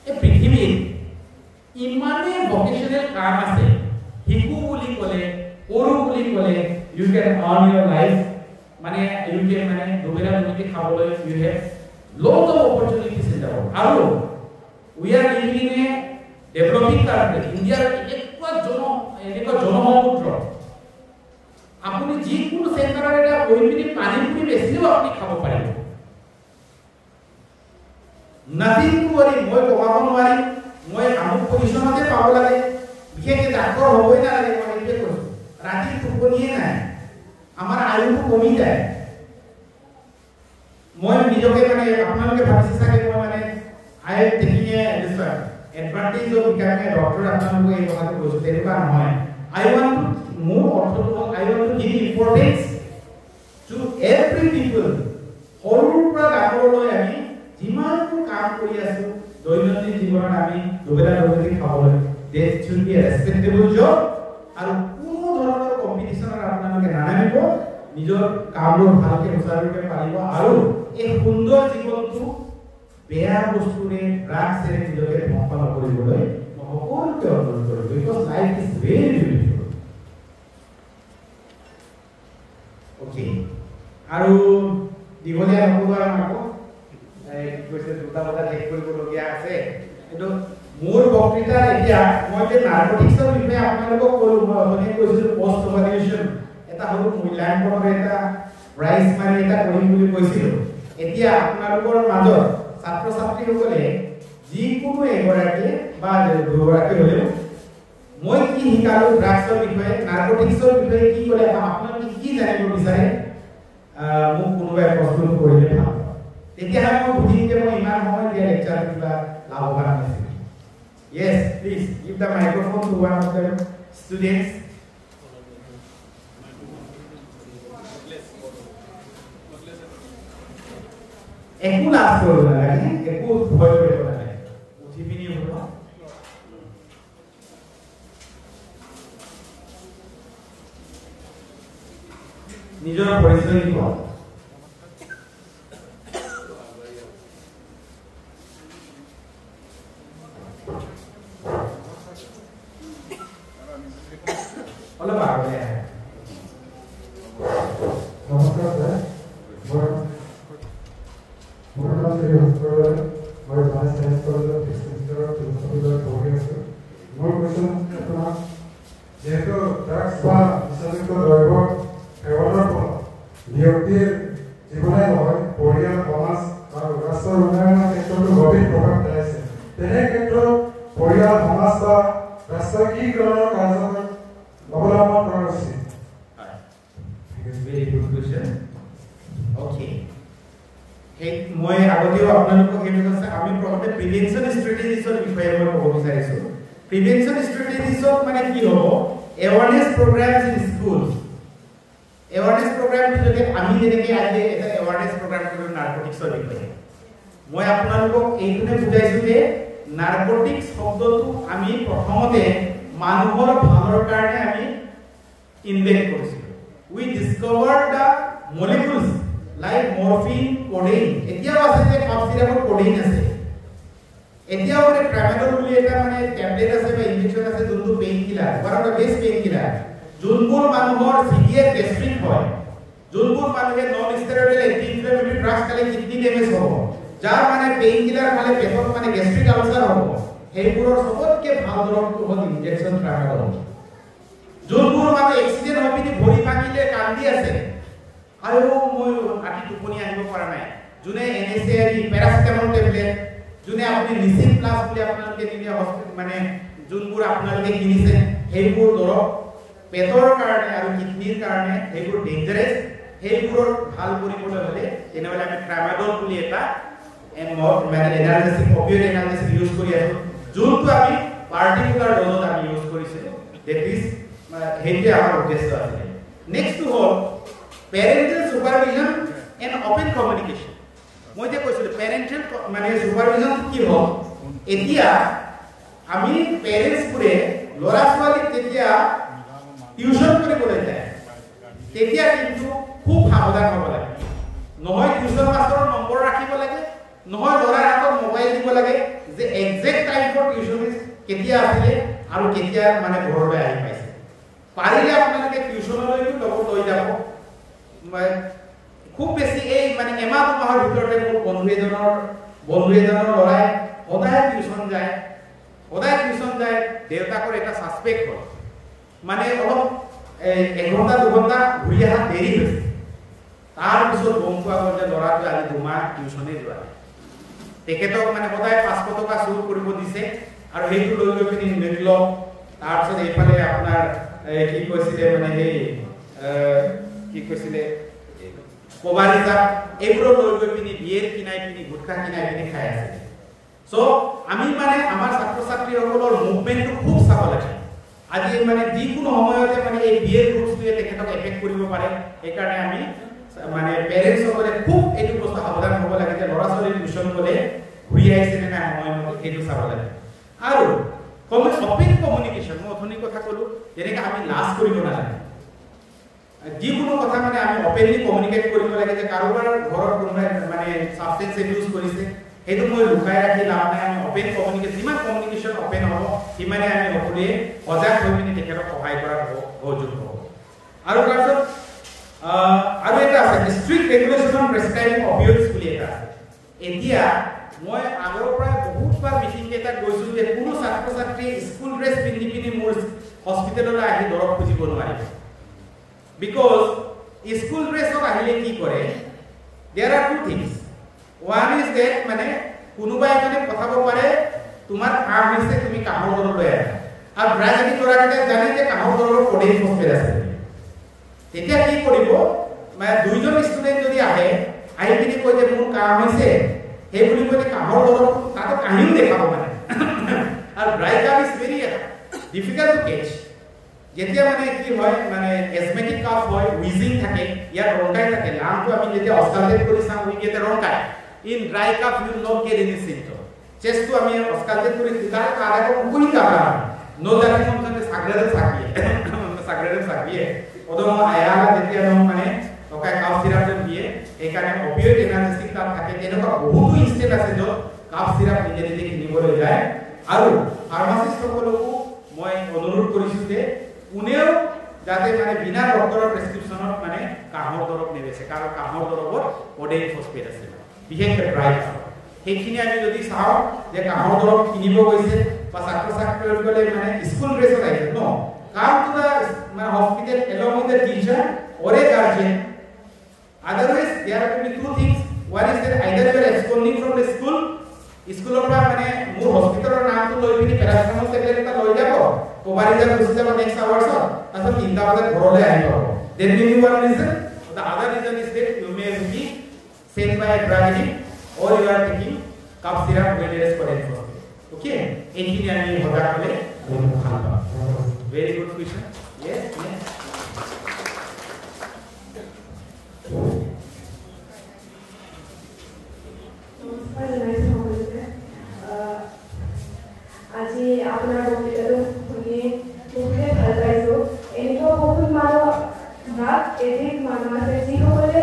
এই পৃথিৱীত ইমানেই ভকেশ্যনেল কাম আছে, শিকু বুলি ক'লে, পঢ়ো বুলি ক'লে, you can earn your life মানে ইউ কেন মানে দুবেলা দুমুঠি খাবলৈ you have lots of opportunities in the world. আৰু we are living in a developing country. ইণ্ডিয়াৰ এনেকুৱা জনসমুদ্ৰ আপুনি যিকোনো চেণ্টাৰৰ এটা বহি পিনি পানী পুৰি বেছিও আপুনি খাব পাৰিব। নাথিং টু ৱৰি, মই কমাব নোৱাৰিম, মই আমুক পজিশ্যনতে পাব লাগে, বিশেষকৈ ডাক্তৰ হ'বই নালাগে, মই সেইটোৱে কৈছোঁ। ৰাতি টোপনিয়ে নাই, আমাৰ আয়ুটো কমি যায়। মই নিজকে মানে আপোনালোকে ভাবিছে চাগে মই মানে I am taking advantage of becoming A doctor, আপোনালোকে এই কথাটো কৈছোঁ, তেনেকুৱা নহয়। I want to মোৰ অৰ্থটো হ'ল I want to give importance to every people। সৰুৰ পৰা ডাঙৰলৈ আমি যিমানবোৰ কাম কৰি আছোঁ দৈনন্দিন জীৱনত আমি দুবেলা দুমুঠি খাবলৈ, that should be a respectable job। আৰু কোনো ধৰণৰ কম্পিটিশ্যনত আপোনালোকে নানামিব, নিজৰ কামবোৰ ভালকৈ সুচাৰুৰূপে পাৰিব। আৰু এই সুন্দৰ জীৱনটো বেয়া বস্তুৰে ড্ৰাগছেৰে নিজকে ধ্বংস নকৰিবলৈ মই সকলোকে অনুৰোধ কৰোঁ, because life is very beautiful. Okay আৰু দিঘলীয়া নকৰোঁ আকৌ কৈছে দুটা বজা শেষ কৰিবলগীয়া আছে কিন্তু মোৰ বক্তৃতা এতিয়া মই যে নাৰ্কটিক্সৰ বিষয়ে আপোনালোকক ক'লো মই অথনি কৈছিলোঁ পষ্ট ইভালুৱেশ্যন এটা সৰু মূল্যাংকনৰ এটা প্ৰাইজ মানে এটা কৰিম বুলি কৈছিলোঁ এতিয়া আপোনালোকৰ মাজত ছাত্ৰ ছাত্ৰীসকলে যিকোনো এগৰাকী বা দুগৰাকী হ'লেও মই কি শিকালো ড্ৰাগছৰ বিষয়ে নাৰ্কটিক্সৰ বিষয়ে কি ক'লে আপোনালোকে কি জানিব বিচাৰে মোক কোনোবাই প্ৰশ্ন কৰিলে ভাল তেতিয়াহে মই বুজিম যে মই ইমান সময় দিয়া লেকচাৰ কিবা লাভৱান হৈছিল Yes, please give the microphone to one of the students. একো লাভ কৰিব নালাগে একো ভয় কৰিব নালাগে উঠি পিনি হ'ব নিজৰ পৰিচয় দিব অলপ আগলৈ আহে নমস্কাৰ ছাৰ মোৰ নাম শ্ৰী ভাস্কৰ মই ভাইচ চেঞ্চেলৰ ডিষ্ট্ৰিক্টৰ প্ৰিন্সিপালত পঢ়ি আছোঁ মোৰ কুৱেশ্যন আপোনাক যিহেতু ড্ৰাগছ বা নিচাযুক্ত দ্ৰব্যৰ সেৱনৰ ফলত ব্যক্তিৰ জীৱনে নহয় পৰিয়াল সমাজ আৰু ৰাষ্ট্ৰৰ উন্নয়নৰ ক্ষেত্ৰতো গভীৰ প্ৰভাৱ পেলাইছে তেনে ক্ষেত্ৰত পৰিয়াল সমাজ বা ৰাষ্ট্ৰই কি ধৰণৰ কাৰ্যকলাপ অৱলম্বন কৰা উচিত very good question okay hey মই আগতেও আপোনালোকক এই কথা আমি প্ৰথমে প্ৰিভেনচন ষ্ট্ৰেটেজিজৰ বিষয়ে মই ক'ব বিচাৰিছো প্ৰিভেনচন ষ্ট্ৰেটেজিজত মানে কি হ'ব awareness programmes in schools awareness programme যদি আমি যেনেকৈ আজি এটা এৱাৰনেছ প্ৰগ্ৰাম কৰিলোঁ নাৰ্কটিক্সৰ বিষয়ে মই আপোনালোকক এইটোনে বুজাইছোঁ যে নাৰ্কটিক্স শব্দটো আমি প্ৰথমতে মানুহৰ ভালৰ কাৰণে আমি ইনভেন্ট কৰিছিলোঁ we discovered the molecules like morphine codeine এতিয়াও আছে যে কাপ সিৰাপৰ codeine আছে এতিয়াও মানে ট্ৰামাডল বুলি এটা মানে ট্যাবলেট আছে বা ইনজেকচন আছে যোনটো pain killer one of the best pain killer যোনবোৰ মানুহৰ সিভিয়াৰ গেষ্ট্ৰিক হয় যোনবোৰ মানুহে নন ষ্টেৰয়েডাল এন্টি ইনফ্লেমেটৰি ড্ৰাগছ খালে কিডনি ডেমেজ হ'ব যাৰ মানে পেইন কিলাৰ খালে পেটত মানে গেষ্ট্ৰিক আলচাৰ হ'ব সেইবোৰৰ সবতকে ভাল দৰৱটো হ'ল ইনজেকচন ট্ৰামাডল যোনবোৰ মানে এক্সিডেন্ট হৈ পিনি ভৰি ভাঙিলে কান্দি আছে আৰু মই ৰাতি টোপনি আহিব পৰা নাই যোনে এনএসএআই পেৰাচিটামল টেবলেট যোনে আপুনি লিচিন প্লাস বুলি আপোনালোকে নিলে হস্পিটেল মানে যোনবোৰ আপোনালোকে কিনিছে সেইবোৰ দৰৱ পেটৰ কাৰণে আৰু কিডনিৰ কাৰণে সেইবোৰ ডেঞ্জাৰাছ সেইবোৰ ভাল কৰিবলৈ হ'লে তেনেহ'লে আমি ট্ৰামাডল বুলি এটা মানে এনাৰ্জেটিক অপিঅইড এনাৰ্জেটিক ইউজ কৰি আছো যোনটো আমি পাৰ্টিকুলাৰ ড'জত আমি ইউজ কৰিছিলোঁ দ্যাট ইজ হেইতে আমাৰ উদ্দেশ্য আছে নেক্সট হ'ল পেৰেন্টাল সুপাৰভিজন এণ্ড অপেন কমিউনিকেশ্যন মই যে কৈছিলোঁ পেৰেন্টাল মানে সুপাৰভিজন কি হ'ল এতিয়া আমি পেৰেন্টছবোৰে ল'ৰা ছোৱালীক যেতিয়া টিউচন কৰিবলৈ যায় তেতিয়া কিন্তু খুব সাৱধান হ'ব লাগে নহয় টিউচন মাষ্টৰৰ নম্বৰ ৰাখিব লাগে নহয় ল'ৰাৰ হাতত মোবাইল দিব লাগে যে এক্সাক্ট টাইম ফৰ টিউচন কেতিয়া আছিলে আৰু কেতিয়া মানে ঘৰলৈ আহি পাইছে পাৰিলে আপোনালোকে টিউচনলৈও লগত লৈ যাব খুব বেছি এই মানে এমাহ দুমাহৰ ভিতৰতে মোৰ বন্ধু এজনৰ ল'ৰাই সদায় টিউচন যায় দেউতাকৰ এটা সাসপেক্ট হ'ল মানে অলপ এঘণ্টা দুঘণ্টা ঘূৰি অহা দেৰি হৈছে তাৰপিছত গম পোৱা গ'ল যে ল'ৰাটো আজি দুমাহ টিউচনে যোৱা তেখেতক মানে সদায় 500 টকা চুৰ কৰিব দিছে আৰু সেইটো লৈ গৈ পিনি নিদিল তাৰপিছত এইফালে আপোনাৰ কি কৈছিলে মানে সেই কি কৈছিলে কোবাৰিজা এইবোৰ লৈ গৈ পিনি বিয়েৰ কিনাই পিনি গুটখা কিনাই পিনি খাই আছে সো আমি মানে আমাৰ ছাত্ৰ ছাত্ৰীসকলৰ মুভমেন্টটো খুব চাব লাগে আজি মানে যিকোনো সময়তে মানে এই বিয়েৰ গ্ৰুপটোৱে তেখেতক এফেক্ট কৰিব পাৰে সেইকাৰণে আমি মানে পেৰেন্টছসকলে খুব এইটো বস্তু সাৱধান হ'ব লাগে যে ল'ৰা ছোৱালী টিউচন গ'লে ঘূৰি আহিছে নে নাই সময়মতে সেইটো চাব লাগে আৰু অপেন কমিউনিকেশ্যন মই অথনি কথা ক'লো যেনেকৈ আমি লাজ কৰিব নালাগে যিকোনো কথা মানে আমি অপেনলি কমিউনিকেট কৰিব লাগে যে কাৰোবাৰ ঘৰত কোনোবাই মানে সাবষ্টেন্স ইউজ কৰিছে সেইটো মই লুকাই ৰাখি লাভ নাই আমি অপেন কমিউনিকেশ্যন যিমান কমিউনিকেশ্যন অপেন হ'ব সিমানে আমি সকলোৱে সজাগ হৈ পিনি তেখেতক সহায় কৰাৰ সুযোগ হ'ব আৰু তাৰপিছত আৰু আৰু এটা আছে ষ্ট্ৰিক্ট ৰেগুলেশ্যন অন প্ৰেছক্ৰাইবিং অপিঅইডছ বুলি এটা আছে এতিয়া মই আগৰ পৰা বহুতবাৰ মিটিং এটা গৈছো যে কোনো ছাত্ৰ ছাত্ৰী স্কুল ড্ৰেছ পিন্ধি পিনি মোৰ হস্পিটেললৈ আহি দৰৱ খুজিব নোৱাৰিব বিকজ স্কুল ড্ৰেছত আহিলে কি কৰে there are two things one is that মানে কোনোবাই মানে পঠাব পাৰে তোমাৰ কাম হৈছে তুমি কামৰ দৰৱ লৈ আহা আৰু ব্ৰাজিলি কৰাকে জানি যে কামৰ দৰৱৰ কোডেই ফসফেট আছে তেতিয়া কি কৰিব মানে দুইজন ষ্টুডেন্ট যদি আহে আহি পিনি কয় যে মোৰ কাম হৈছে हे বুলি কলে কামৰ দৰৱ তাতো কাহিনী দেখাব মানে আৰু dry cough is very difficult to catch যেতিয়া মানে কি হয় মানে এজমেটিক কাফ হয় উইজিং থাকে ইয়াৰ ৰংকাই থাকে লামটো আমি যেতিয়া অস্কালটেট কৰি চাম we get rhonchi in dry cough you not get any symptom চেষ্টটো আমি অস্কালটেট কৰি তাৰ কাৰাকো কুই কাৰা নো জানি সম্বন্ধে সাগরের সাকিয়ে ওদম আয়ালা যেতিয়া মানে ওকাই কাফ সিরাপ দিয়ে এই কারণে অপিওইড এনার্জেটিক কাফ থাকে যেনকা বহুত স্টেপ আছে যত কাফ সিরাপ নিজে নিজে কিনিবলৈ যায় আৰু ফাৰ্মাসিষ্ট সকলকো মই অনুৰোধ কৰিছো যে কোনেও যাতে মানে বিনা ডক্টৰৰ প্ৰেছক্ৰিপচনত মানে কাহৰ দৰৱ নেবেছে কাৰণ কাহৰ দৰৱত কোডেইন ফসফেট আছে বিশেষকৈ ড্ৰাই কাফ সেইখিনি আমি যদি চাও যে কাহৰ দৰৱ কিনিব গৈছে বা ছাত্ৰ ছাত্ৰীসকলে মানে স্কুল ড্ৰেছত আহিছে ন come to the hospital along with the teacher or a guardian otherwise there are to be two things one is that either you are absconding from the school পৰা মানে মোৰ হস্পিটালৰ নামটো লৈ পিনি পেৰাচিটামল টেবলেট এটা লৈ যাব কোবাৰি যাব গুচি যাব নেক্সট আৱাৰ্ছত তাৰপিছত 3টা বজাত ঘৰলৈ আহিব then will you one reason the other reason is that you may be sent by a drug addict or you are taking cough syrup when it is for okay এইখিনি আমি হদা কলে ভাল পাম very good question yes আজি আপোনাৰ বক্তৃতাটো শুনি বহুতে ভাল পাইছো এনেকুৱা বহুত মানুহ ভাগ এদিন মানুহ আছে যিসকলে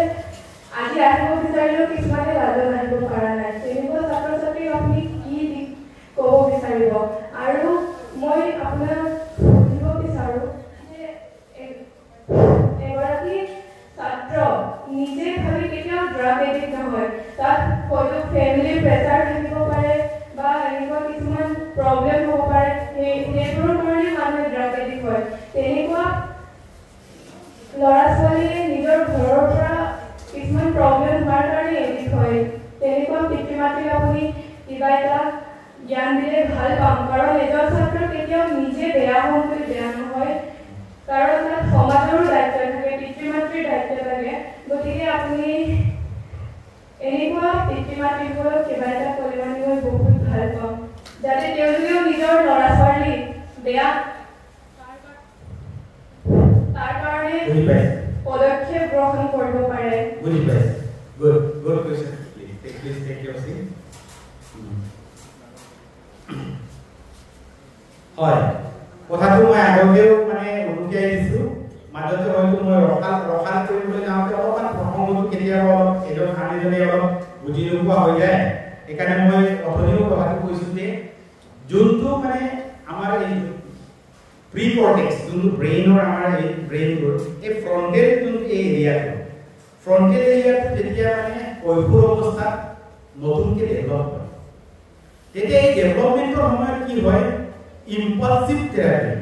আজি আহিব বিচাৰিলেও কিছুমানে লাজত আহিব পৰা নাই তেনেকুৱা ছাত্ৰ ছাত্ৰীক আপুনি কি ক'ব বিচাৰিব আৰু মই আপোনাৰ সুধিব বিচাৰো যে এগৰাকী ছাত্ৰ নিজে ভাবি কেতিয়াও ড্ৰাগ এডিক্ট নহয় তাত হয়তো ফেমিলি প্ৰেছাৰ থাকিব পাৰে বা এনেকুৱা কিছুমান প্ৰব্লেম হ'ব পাৰে সেইবোৰৰ কাৰণে মানুহে ড্ৰাগ এডিক্ট হয় তেনেকুৱা ল'ৰা ছোৱালীয়ে নিজৰ ঘৰৰ পৰা কিছুমান প্ৰব্লেম হোৱাৰ কাৰণে এডিক্ট হয় তেনেকুৱা পিতৃ মাতৃক আপুনি কিবা এটা জ্ঞান দিলে ভাল পাম কাৰণ এজন ছাত্ৰ কেতিয়াও নিজে বেয়া হোৱাটো বেয়া নহয় কাৰণ তাত সমাজৰো দায়িত্ব থাকে পিতৃ মাতৃৰ দায়িত্ব থাকে গতিকে আপুনি এনেকুৱা পিতৃ মাতৃবোৰক কিবা এটা কৰিব মই বহুত ভাল পাম যাতে তেওঁলোকেও নিজৰ ল'ৰা ছোৱালী বেয়া তাৰ কাৰণে পদক্ষেপ গ্ৰহণ কৰিব পাৰে good question please take your seat হয় কথাটো মই আগতেও মানে উলুকিয়াই দিছো মাজতে হয়তো মই ৰখাল কৰিবলৈ যাওঁতে অলপমান প্ৰসংগটো কেতিয়াবা এজন আনজনে অলপ বুজি নোপোৱা হৈ যায় সেইকাৰণে মই অথনিও কথাটো কৈছো যে যোনটো মানে আমাৰ এই প্ৰি কৰ্টেক্স যোনটো ব্ৰেইনৰ আমাৰ এই ব্ৰেইনবোৰ এই ফ্ৰণ্টেল যোনটো এই এৰিয়াটো যেতিয়া মানে কৈশোৰ অৱস্থাত নতুনকৈ ডেভেলপ হয় তেতিয়া এই ডেভেলপমেণ্টৰ সময়ত কি হয় ইম্পালসিভ থেৰাপি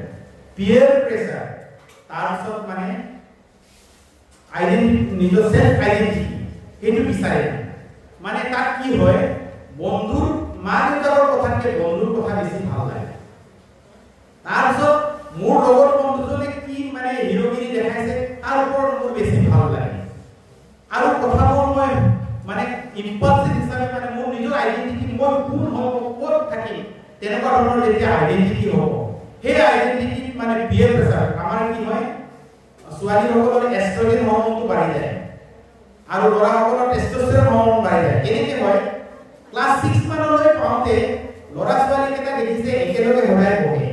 পিয়াৰ প্ৰেছাৰ তাৰপিছত মানে আইডেন্টিটি নিজৰ সেলফ আইডেন্টিটি এইটো বিচাৰে মানে তাত কি হয় বন্ধুৰ মা দেউতাৰ কথাতকে বন্ধুৰ কথা বেছি ভাল লাগে তাৰপিছত মোৰ লগৰ বন্ধুজনে কি মানে হিৰোগিৰি দেখাইছে তাৰ ওপৰত মোৰ বেছি ভাল লাগে আৰু কথাবোৰ মই মানে ইম্পালসিভ হিচাপে মানে মোৰ নিজৰ আইডেন্টিটি মই কোন হ'ব ক'ত থাকিম তেনেকুৱা ধৰণৰ যেতিয়া আইডেন্টিটি হ'ব সেই আইডেন্টিটি মানে পিয়াৰ প্ৰেছাৰ আমাৰ কি হয় ছোৱালীসকলৰ এষ্ট্ৰজেন হৰমনটো বাঢ়ি যায় আৰু ল'ৰাসকলৰ টেষ্টষ্টেৰন হৰমন বাঢ়ি যায় কেনেকৈ হয় ক্লাছ 6 মানলৈ পাওঁতে ল'ৰা ছোৱালীকেইটা দেখিছে একেলগে সদায় পঢ়ে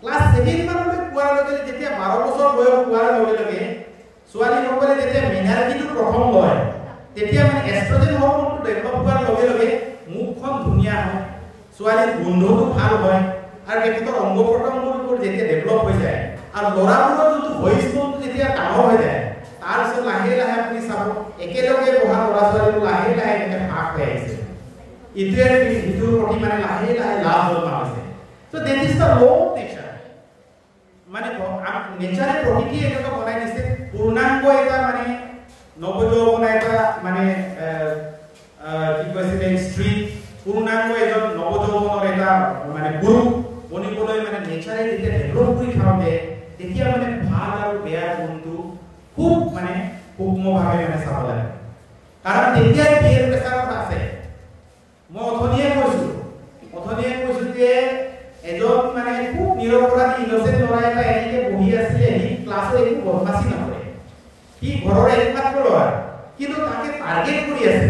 ক্লাছ 7 মানলৈ পোৱাৰ লগে যেতিয়া 12 বছৰ বয়স হোৱাৰ লগে লগে ছোৱালীসকলে যেতিয়া মিনাৰ্জিটো প্ৰথম লয় তেতিয়া মানে এষ্ট্ৰজেন হৰমনটো ডেভেলপ হোৱাৰ লগে লগে মুখখন ধুনীয়া হয় ছোৱালীৰ গোন্ধটো ভাল হয় আৰু তেখেতৰ অংগ প্ৰত্যংগবোৰ যেতিয়া ডেভেলপ হৈ যায় আৰু ল'ৰাবোৰৰ যোনটো ভইচ টোনটো যেতিয়া ডাঙৰ হৈ যায় তাৰ পিছত লাহে লাহে আপুনি চাব একেলগে বহা ল'ৰা ছোৱালীবোৰ লাহে লাহে এনেকৈ ভাগ হৈ আহিছে ইটোৰ প্ৰতি মানে লাহে লাহে লাভ জন্মা হৈছে so that is the law of nature মানে নেচাৰে প্ৰকৃতিয়ে এনেকুৱা বনাই দিছে পূৰ্ণাংগ এটা মানে নৱযৌৱন এটা মানে কি কৈছিলে স্ত্ৰী পূৰ্ণাংগ এজন নৱযৌৱনৰ এটা মানে গুৰু বনিবলৈ মানে নেচাৰে যেতিয়া ডেভেলপ কৰি খাওঁতে তেতিয়া মানে ভাল আৰু বেয়া গুণটো খুব মানে সূক্ষ্মভাৱে মানে চাব লাগে কাৰণ তেতিয়া বিয়েৰ প্ৰেছাৰ আছে মই অথনিয়ে কৈছো যে এজন মানে খুব নিৰপৰাধী ইনোসেন্ট ল'ৰা এটা এনেকে বহি আছিলে সি ক্লাছত একো বদমাছি নকৰে সি ঘৰৰ একমাত্ৰ ল'ৰা কিন্তু তাকে টাৰ্গেট কৰি আছে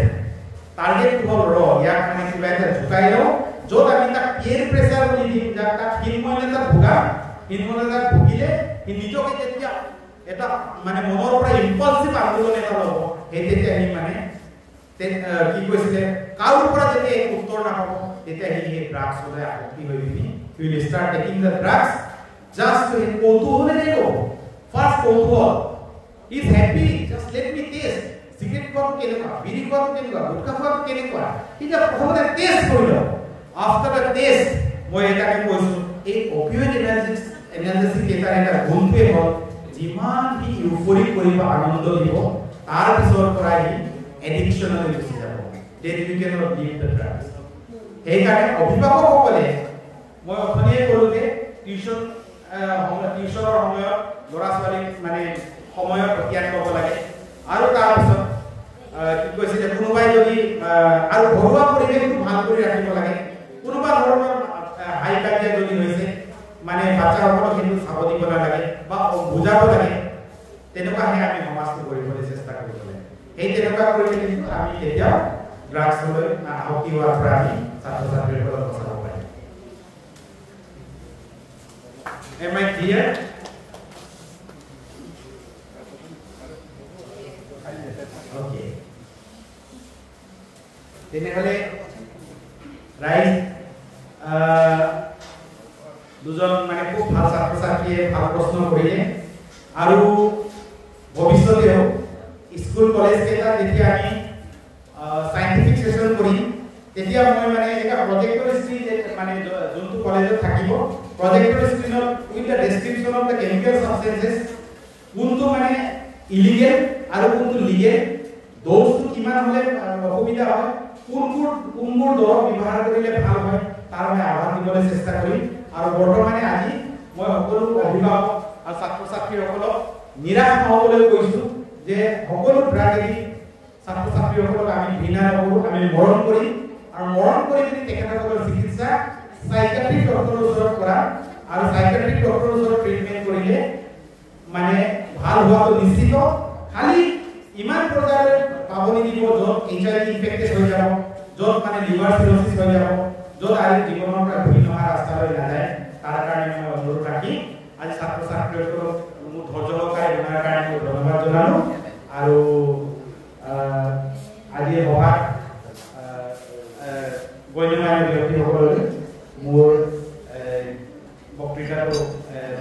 টাৰ্গেট হ'ল ইয়াক মানে কিবা এটা ঝুকাই লওঁ য'ত আমি তাক পিয়েৰ প্ৰেছাৰ বুলি দিম যাক তাক হিনমন্যতা ভুগিলে সি নিজকে যেতিয়া এটা মানে মনৰ পৰা ইম্পালচিভ আন্দোলন এটা ল'ব সেই তেতিয়া সি মানে কি কৈছিলে কাৰোৰ পৰা যেতিয়া উত্তৰ নাপাব তেতিয়া সি ড্ৰাগছলৈ আসক্তি হৈ পিনি he will start taking the drugs just to কৌতূহলে নেব ফাৰ্ষ্ট কৌতূহল he is happy just let me taste cigarette খোৱাটো কেনেকুৱা বিড়ি খোৱাটো কেনেকুৱা গুটখা খোৱাটো কেনেকুৱা কিন্তু প্ৰথমতে টেষ্ট কৰি লওঁ after the taste মই এটাকে কৈছো এই অপিঅইড এনাৰ্জেটিক এটা গুণটোৱে হ'ল যিমান সি ইউফৰিক কৰিব আনন্দ দিব তাৰ পিছৰ পৰা সি এডিকশ্যনলৈ গুচি যাব then you cannot leave the drugs সেইকাৰণে অভিভাৱকসকলে মই অথনিয়ে ক'লো যে টিউচনৰ সময়ত ল'ৰা ছোৱালীক মানে সময়ত জ্ঞান ল'ব লাগে আৰু তাৰপিছত কি কৈছিলে কোনোবাই যদি আৰু ঘৰুৱা পৰিৱেশটো ভাল কৰি ৰাখিব লাগে কোনোবা ধৰণৰ হাই কাজিয়া যদি হৈছে মানে বাচ্চাসকলক সেইটো চাব দিব নালাগে বা বুজাব লাগে তেনেকুৱাহে আমি সমাজটো কৰিবলৈ চেষ্টা কৰিব লাগে সেই তেনেকুৱা কৰিলে কিন্তু আমি এতিয়াও ড্ৰাগছলৈ আসক্তি হোৱাৰ পৰা আমি ছাত্ৰ ছাত্ৰীসকলক বচাব পাৰিম Am I clear? Okay. তেনেহলে ৰাইট দুজন মানে খুব ভাল ছাত্ৰ ছাত্ৰীয়ে ভাল প্ৰশ্ন কৰিলে আৰু ভৱিষ্যতেও স্কুল কলেজ কেইটা যেতিয়া আমি সাইন্টিফিক সেশন কৰিম তেতিয়া মই মানে এটা প্ৰজেক্টৰ স্ক্ৰীন মানে যোনটো কলেজত থাকিব প্ৰজেক্টৰ স্ক্ৰীনত with the description of the chemical substances কোনটো মানে ইলিগেল আৰু কোনটো লিগেল ড'জটো কিমান হলে অসুবিধা হয় কোনবোৰ দৰৱ ব্যৱহাৰ কৰিলে ভাল হয় তাৰ মই আহ্বান দিবলৈ চেষ্টা কৰিম আৰু বৰ্তমানে আজি মই সকলো অভিভাৱক আৰু ছাত্ৰ ছাত্ৰীসকলক নিৰাশ নহবলৈ কৈছো যে সকলো ড্ৰাগ এডিক্ট ছাত্ৰ ছাত্ৰীসকলক আমি ঘৃণা নকৰো আমি মৰম কৰিম আৰু মৰম কৰি যদি তেখেতসকলৰ চিকিৎসা সাইকিয়াট্ৰিক ডক্টৰৰ ওচৰত কৰা আৰু সাইকিয়াট্ৰিক ডক্টৰৰ ওচৰত ট্ৰিটমেন্ট কৰিলে মানে ভাল হোৱাটো নিশ্চিত খালি ইমান পৰ্যায়লৈ পাব নিদিব য'ত HIV ইনফেক্টেড হৈ যাব য'ত মানে লিভাৰ চিৰ'চিছ হৈ যাব য'ত আৰু জীৱনৰ পৰা ঘূৰি অহা ৰাস্তালৈ নাযায় তাৰ কাৰণে মই অনুৰোধ ৰাখি আজি ছাত্ৰ ছাত্ৰীসকলক মোৰ ধৈৰ্য সহকাৰে শুনাৰ কাৰণে ধন্যবাদ জনালো আৰু আজি সভাত গণ্যমান্য ব্যক্তিসকললৈ মোৰ বক্তৃতাটো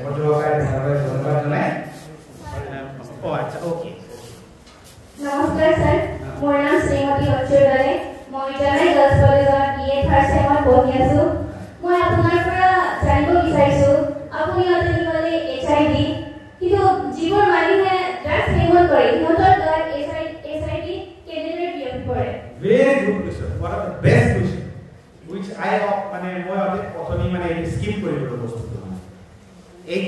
ধৈৰ্য সহকাৰে ধন্যবাদ জনাই আচ্ছা ওকে নমস্কাৰ স্যাৰ মোৰ নাম শ্ৰীমতী অচ্যুতানী মই জানাই গাৰ্লছ কলেজৰ BA ফাৰ্ষ্ট চেমত পঢ়ি আছো মই আপোনাৰ পৰা জানিব বিচাৰিছো আপুনি অতি ক'লে HIV কিন্তু যিবোৰ মানুহে ড্ৰাগছ সেৱন কৰে সিহঁতৰ গাত HIV কেনেদৰে বিয়পি পৰে very good question one of the best question which I মানে মই অথনি মানে স্কিপ কৰিলো বস্তুটো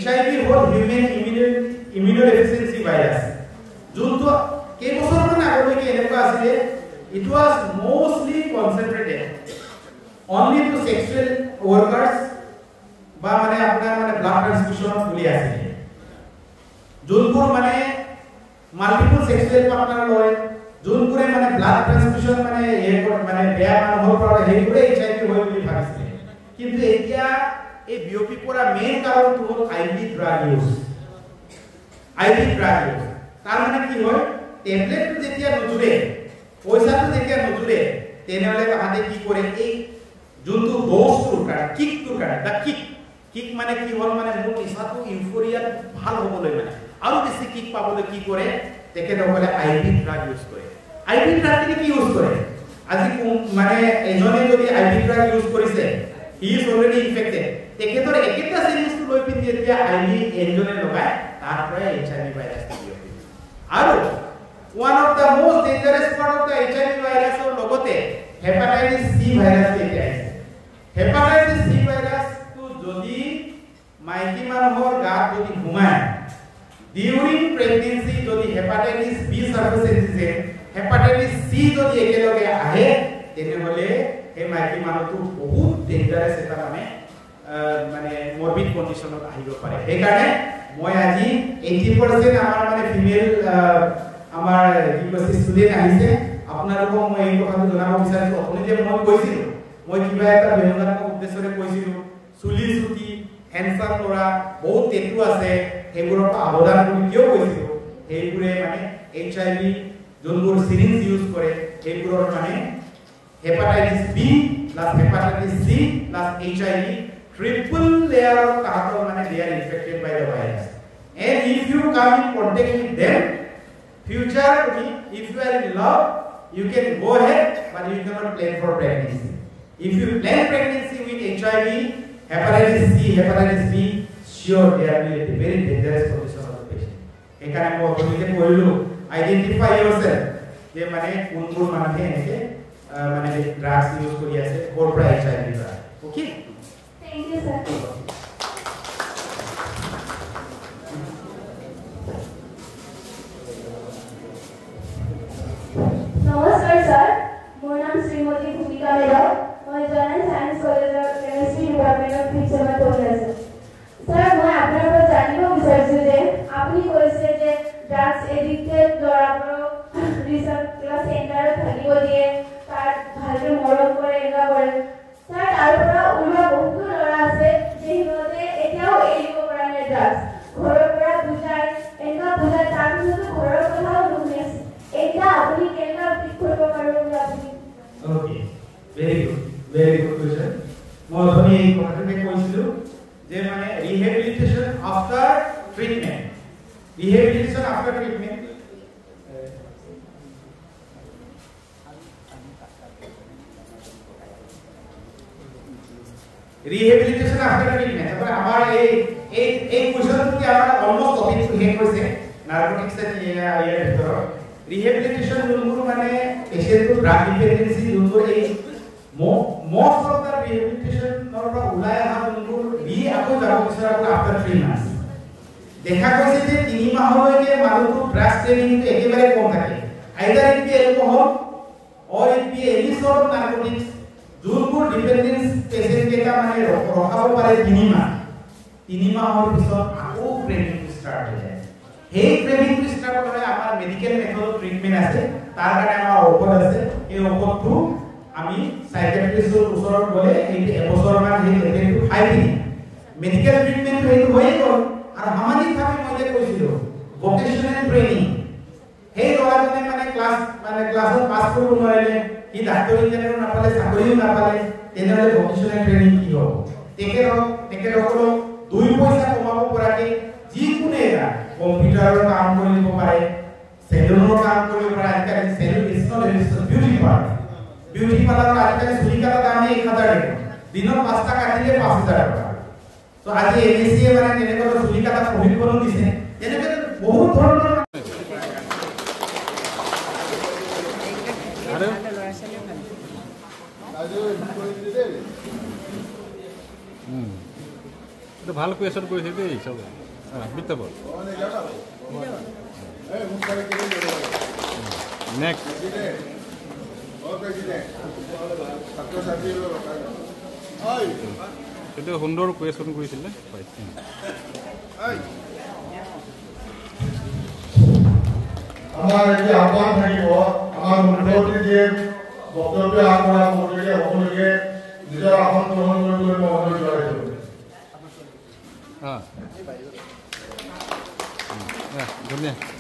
HIV হ'ল হিউম্যান ইমিউনোডেফিচিয়েন্সি ভাইৰাছ যোনটো কেইবছৰমান আগলৈকে এনেকুৱা আছিলে it was mostly concentrated only to sexual workers বা মানে আপোনাৰ মানে ব্লাড ট্ৰান্সফিউশন বুলি আছিলে যোনবোৰ মানে মাল্টিপল সেক্সুৱেল পাৰ্টনাৰ লয় যোনবোৰে মানে ব্লাড ট্ৰান্সফিউশন মানে মানে বেয়া মানুহৰ পৰা সেইবোৰে HIV হয় বুলি ভাবিছিলে কিন্তু এতিয়া এই বিয়পি পৰা মেইন কাৰণটো হ'ল IV ড্ৰাগ ইউজ তাৰ মানে কি হয় টেবলেটটো যেতিয়া নজুৰে পইচাটো যেতিয়া নজুৰে তেনেহলে তাহাঁতে কি কৰে এই যোনটো ড'জটোৰ কাৰণে কিকটোৰ কাৰণে দা কিক মানে কি হ'ল মানে মোৰ নিচাটো ইউফোৰিয়াত ভাল হ'বলৈ মানে আৰু বেছি কিক পাবলৈ কি কৰে তেখেতসকলে আইভি ড্ৰাগ ইউজ কৰে আইভি ড্ৰাগ কি ইউজ কৰে আজি মানে এজনে যদি আইভি ড্ৰাগ ইউজ কৰিছে হি ইজ অলৰেডি ইনফেক্টেড তেখেতৰ একেটা সিৰিজটো লৈ পিনি যেতিয়া আইভি এজনে লগায় তাৰ পৰা এইচআইভি ভাইৰাছটো বিয়পে আৰু one of the most dangerous part of the HIV ভাইৰাছৰ লগতে হেপাটাইটিছ সি ভাইৰাছ এতিয়া আছে হেপাটাইটিছ সি ভাইৰাছটো যদি মাইকী মানুহৰ গাত যদি ঘুমায় ডিউৰিং প্ৰেগনেন্সি যদি hepatitis B surface antigen hepatitis C যদি একেলগে আহে তেনেহলে এই মাইকী মানুহটো বহুত ডেঞ্জাৰাছ এটা মানে মৰবিড কন্ডিশনত আহিব পাৰে সেইকাৰণে মই আজি 80% আমাৰ মানে ফিমেল আমাৰ ইউনিভাৰ্সিটি ষ্টুডেন্ট আহিছে আপোনালোকক মই এই কথাটো জনাব বিচাৰিছো আপুনি যে মই কৈছিলো মই কিবা এটা ব্যংগাত্মক উদ্দেশ্যৰে কৈছিলো চুলি চুটি হ্যান্ডসাম লৰা বহুত টেটু আছে সেইবোৰৰ আৱদান কৰি কিয় কৈছিলো সেইবোৰে মানে এইচআইভি যোনবোৰ সিৰিঞ্জ ইউজ কৰে সেইবোৰৰ মানে hepatitis B plus hepatitis C plus HIV triple layer of carton মানে they are infected by the virus and if you come in contact with them future if you are in love you can go ahead but you cannot plan for pregnancy if you plan pregnancy with HIV hepatitis C hepatitis B sure there will be a very dangerous condition of the patient এখানে মই বলিতে কইলো identify yourself যে মানে কোনবোৰ মানুহে এনেকে মানে ড্ৰাগস ইউজ কৰি আছে কোৰ পৰা HIV পৰা okay Thank you, sir. Namaskar, sir. My name is Srimati Bhumika Mehra. I joined Science College of Chemistry Department of 5th semester. Sir, মই আপোনাৰ পৰা জানিব বিচাৰিছো যে আপুনি কৈছে যে ড্ৰাগছ এডিক্টেড ল'ৰাবোৰক ৰিচাৰ্চ ক্লাছ চেণ্টাৰত থাকিব দিয়ে তাত ভালকে মৰম কৰে এনেকুৱা কৰে Sir, তাৰপৰা ওলোৱা বহুতো ল'ৰা আছে যে সিহঁতে এতিয়াও এৰিব পৰা নাই ড্ৰাগছ ঘৰৰ পৰা বুজাই এনেকুৱা বুজাই তাৰপিছতো ঘৰৰ কথাও নুশুনে এতিয়া আপুনি কেনেকুৱা ঠিক কৰিব পাৰিব বুলি আপুনি ওকে ভেৰি গুড কোৱেশ্চন মই আপুনি এই কথাটোকে কৈছিলো যে মানে rehabilitation after treatment Rehabilitation after treatment. তারপরে আমার এই কোশ্চেনটি আমরা অলমোস্ট টপিক টু হেড করেছে নার্কোটিক্স এর ইয়ার ভিতর রিহ্যাবিলিটেশন যোনগুলো মানে পেশেন্টৰ ড্ৰাগ ডিপেন্ডেন্সি যোনবোৰ এই মোস্ট অফ দা ৰিহ্যাবিলিটেশন নৰপৰা ওলাই অহা যোনবোৰ আকৌ যাব বিচাৰা আফটাৰ 3 মান্থস দেখা গৈছে যে 3 মাহলৈকে মানুহটো ড্ৰাগ ট্ৰেনিংটো একেবাৰে কম থাকে either it be alcohol or it be any sort of narcotics যোনবোৰ ডিপেন্ডেন্স পেশেন্ট কেটা মানে ৰখাব পাৰে 3 মাহৰ পিছত আকৌ ট্ৰেনিং ষ্টাৰ্ট হৈ যায় এই ট্ৰেনিং ষ্টাৰ্ট হ'লে আমাৰ মেডিকেল মেথড ট্ৰিটমেন্ট আছে তাৰ কাৰণে আমাৰ ঔষধ আছে এই ঔষধটো আমি সাইকিয়াট্ৰিষ্টৰ ওচৰত গলে এই এবছৰ মান এই ট্ৰিটমেন্টটো খাই দিম মেডিকেল ট্ৰিটমেন্ট হেতু হৈ গ'ল আৰু সামাজিকভাৱে মই যে কৈছিলো ভোকেশনাল ট্ৰেনিং এই ল'ৰাজনে মানে ক্লাছত পাছ কৰিব নোৱাৰিলে কি ডাক্তৰ ইঞ্জিনিয়াৰ নাপালে চাকৰিও নাপালে তেনেহলে ভোকেশনাল ট্ৰেনিং কি হ'ব তেখেতসকলক 2 পইচা কমাব পৰাকে যিকোনো এটা কম্পিউটাৰৰ কাম কৰিব পাৰে সেলুনৰ কাম কৰিব পাৰে আজিকালি সেলুন ইজ নট বিউটি পাৰ্লাৰৰ আজিকালি চুলি কাটা দাম 1000 টাকা দিনৰ 5টা কাটিলে 5000 টাকা তো আজি এবিসি মানে তেনেকৈ চুলি কাটা প্ৰশিক্ষণ দিছে তেনেকৈ বহুত ধৰণৰ তো ভাল কোয়েশ্চন কইছে দেই সব বিতে বল নেক্সট এটা সুন্দর কোয়েশ্চন কইছিল পাইছি আমার যে আহ্বান থাকিব আমার মুখ্যমন্ত্রী যে বক্তব্য আগবঢ়া কৰিলে সকলোকে নিজৰ আসন গ্ৰহণ কৰিবলৈ মই অনুৰোধ জনাইছো ধন্যবাদ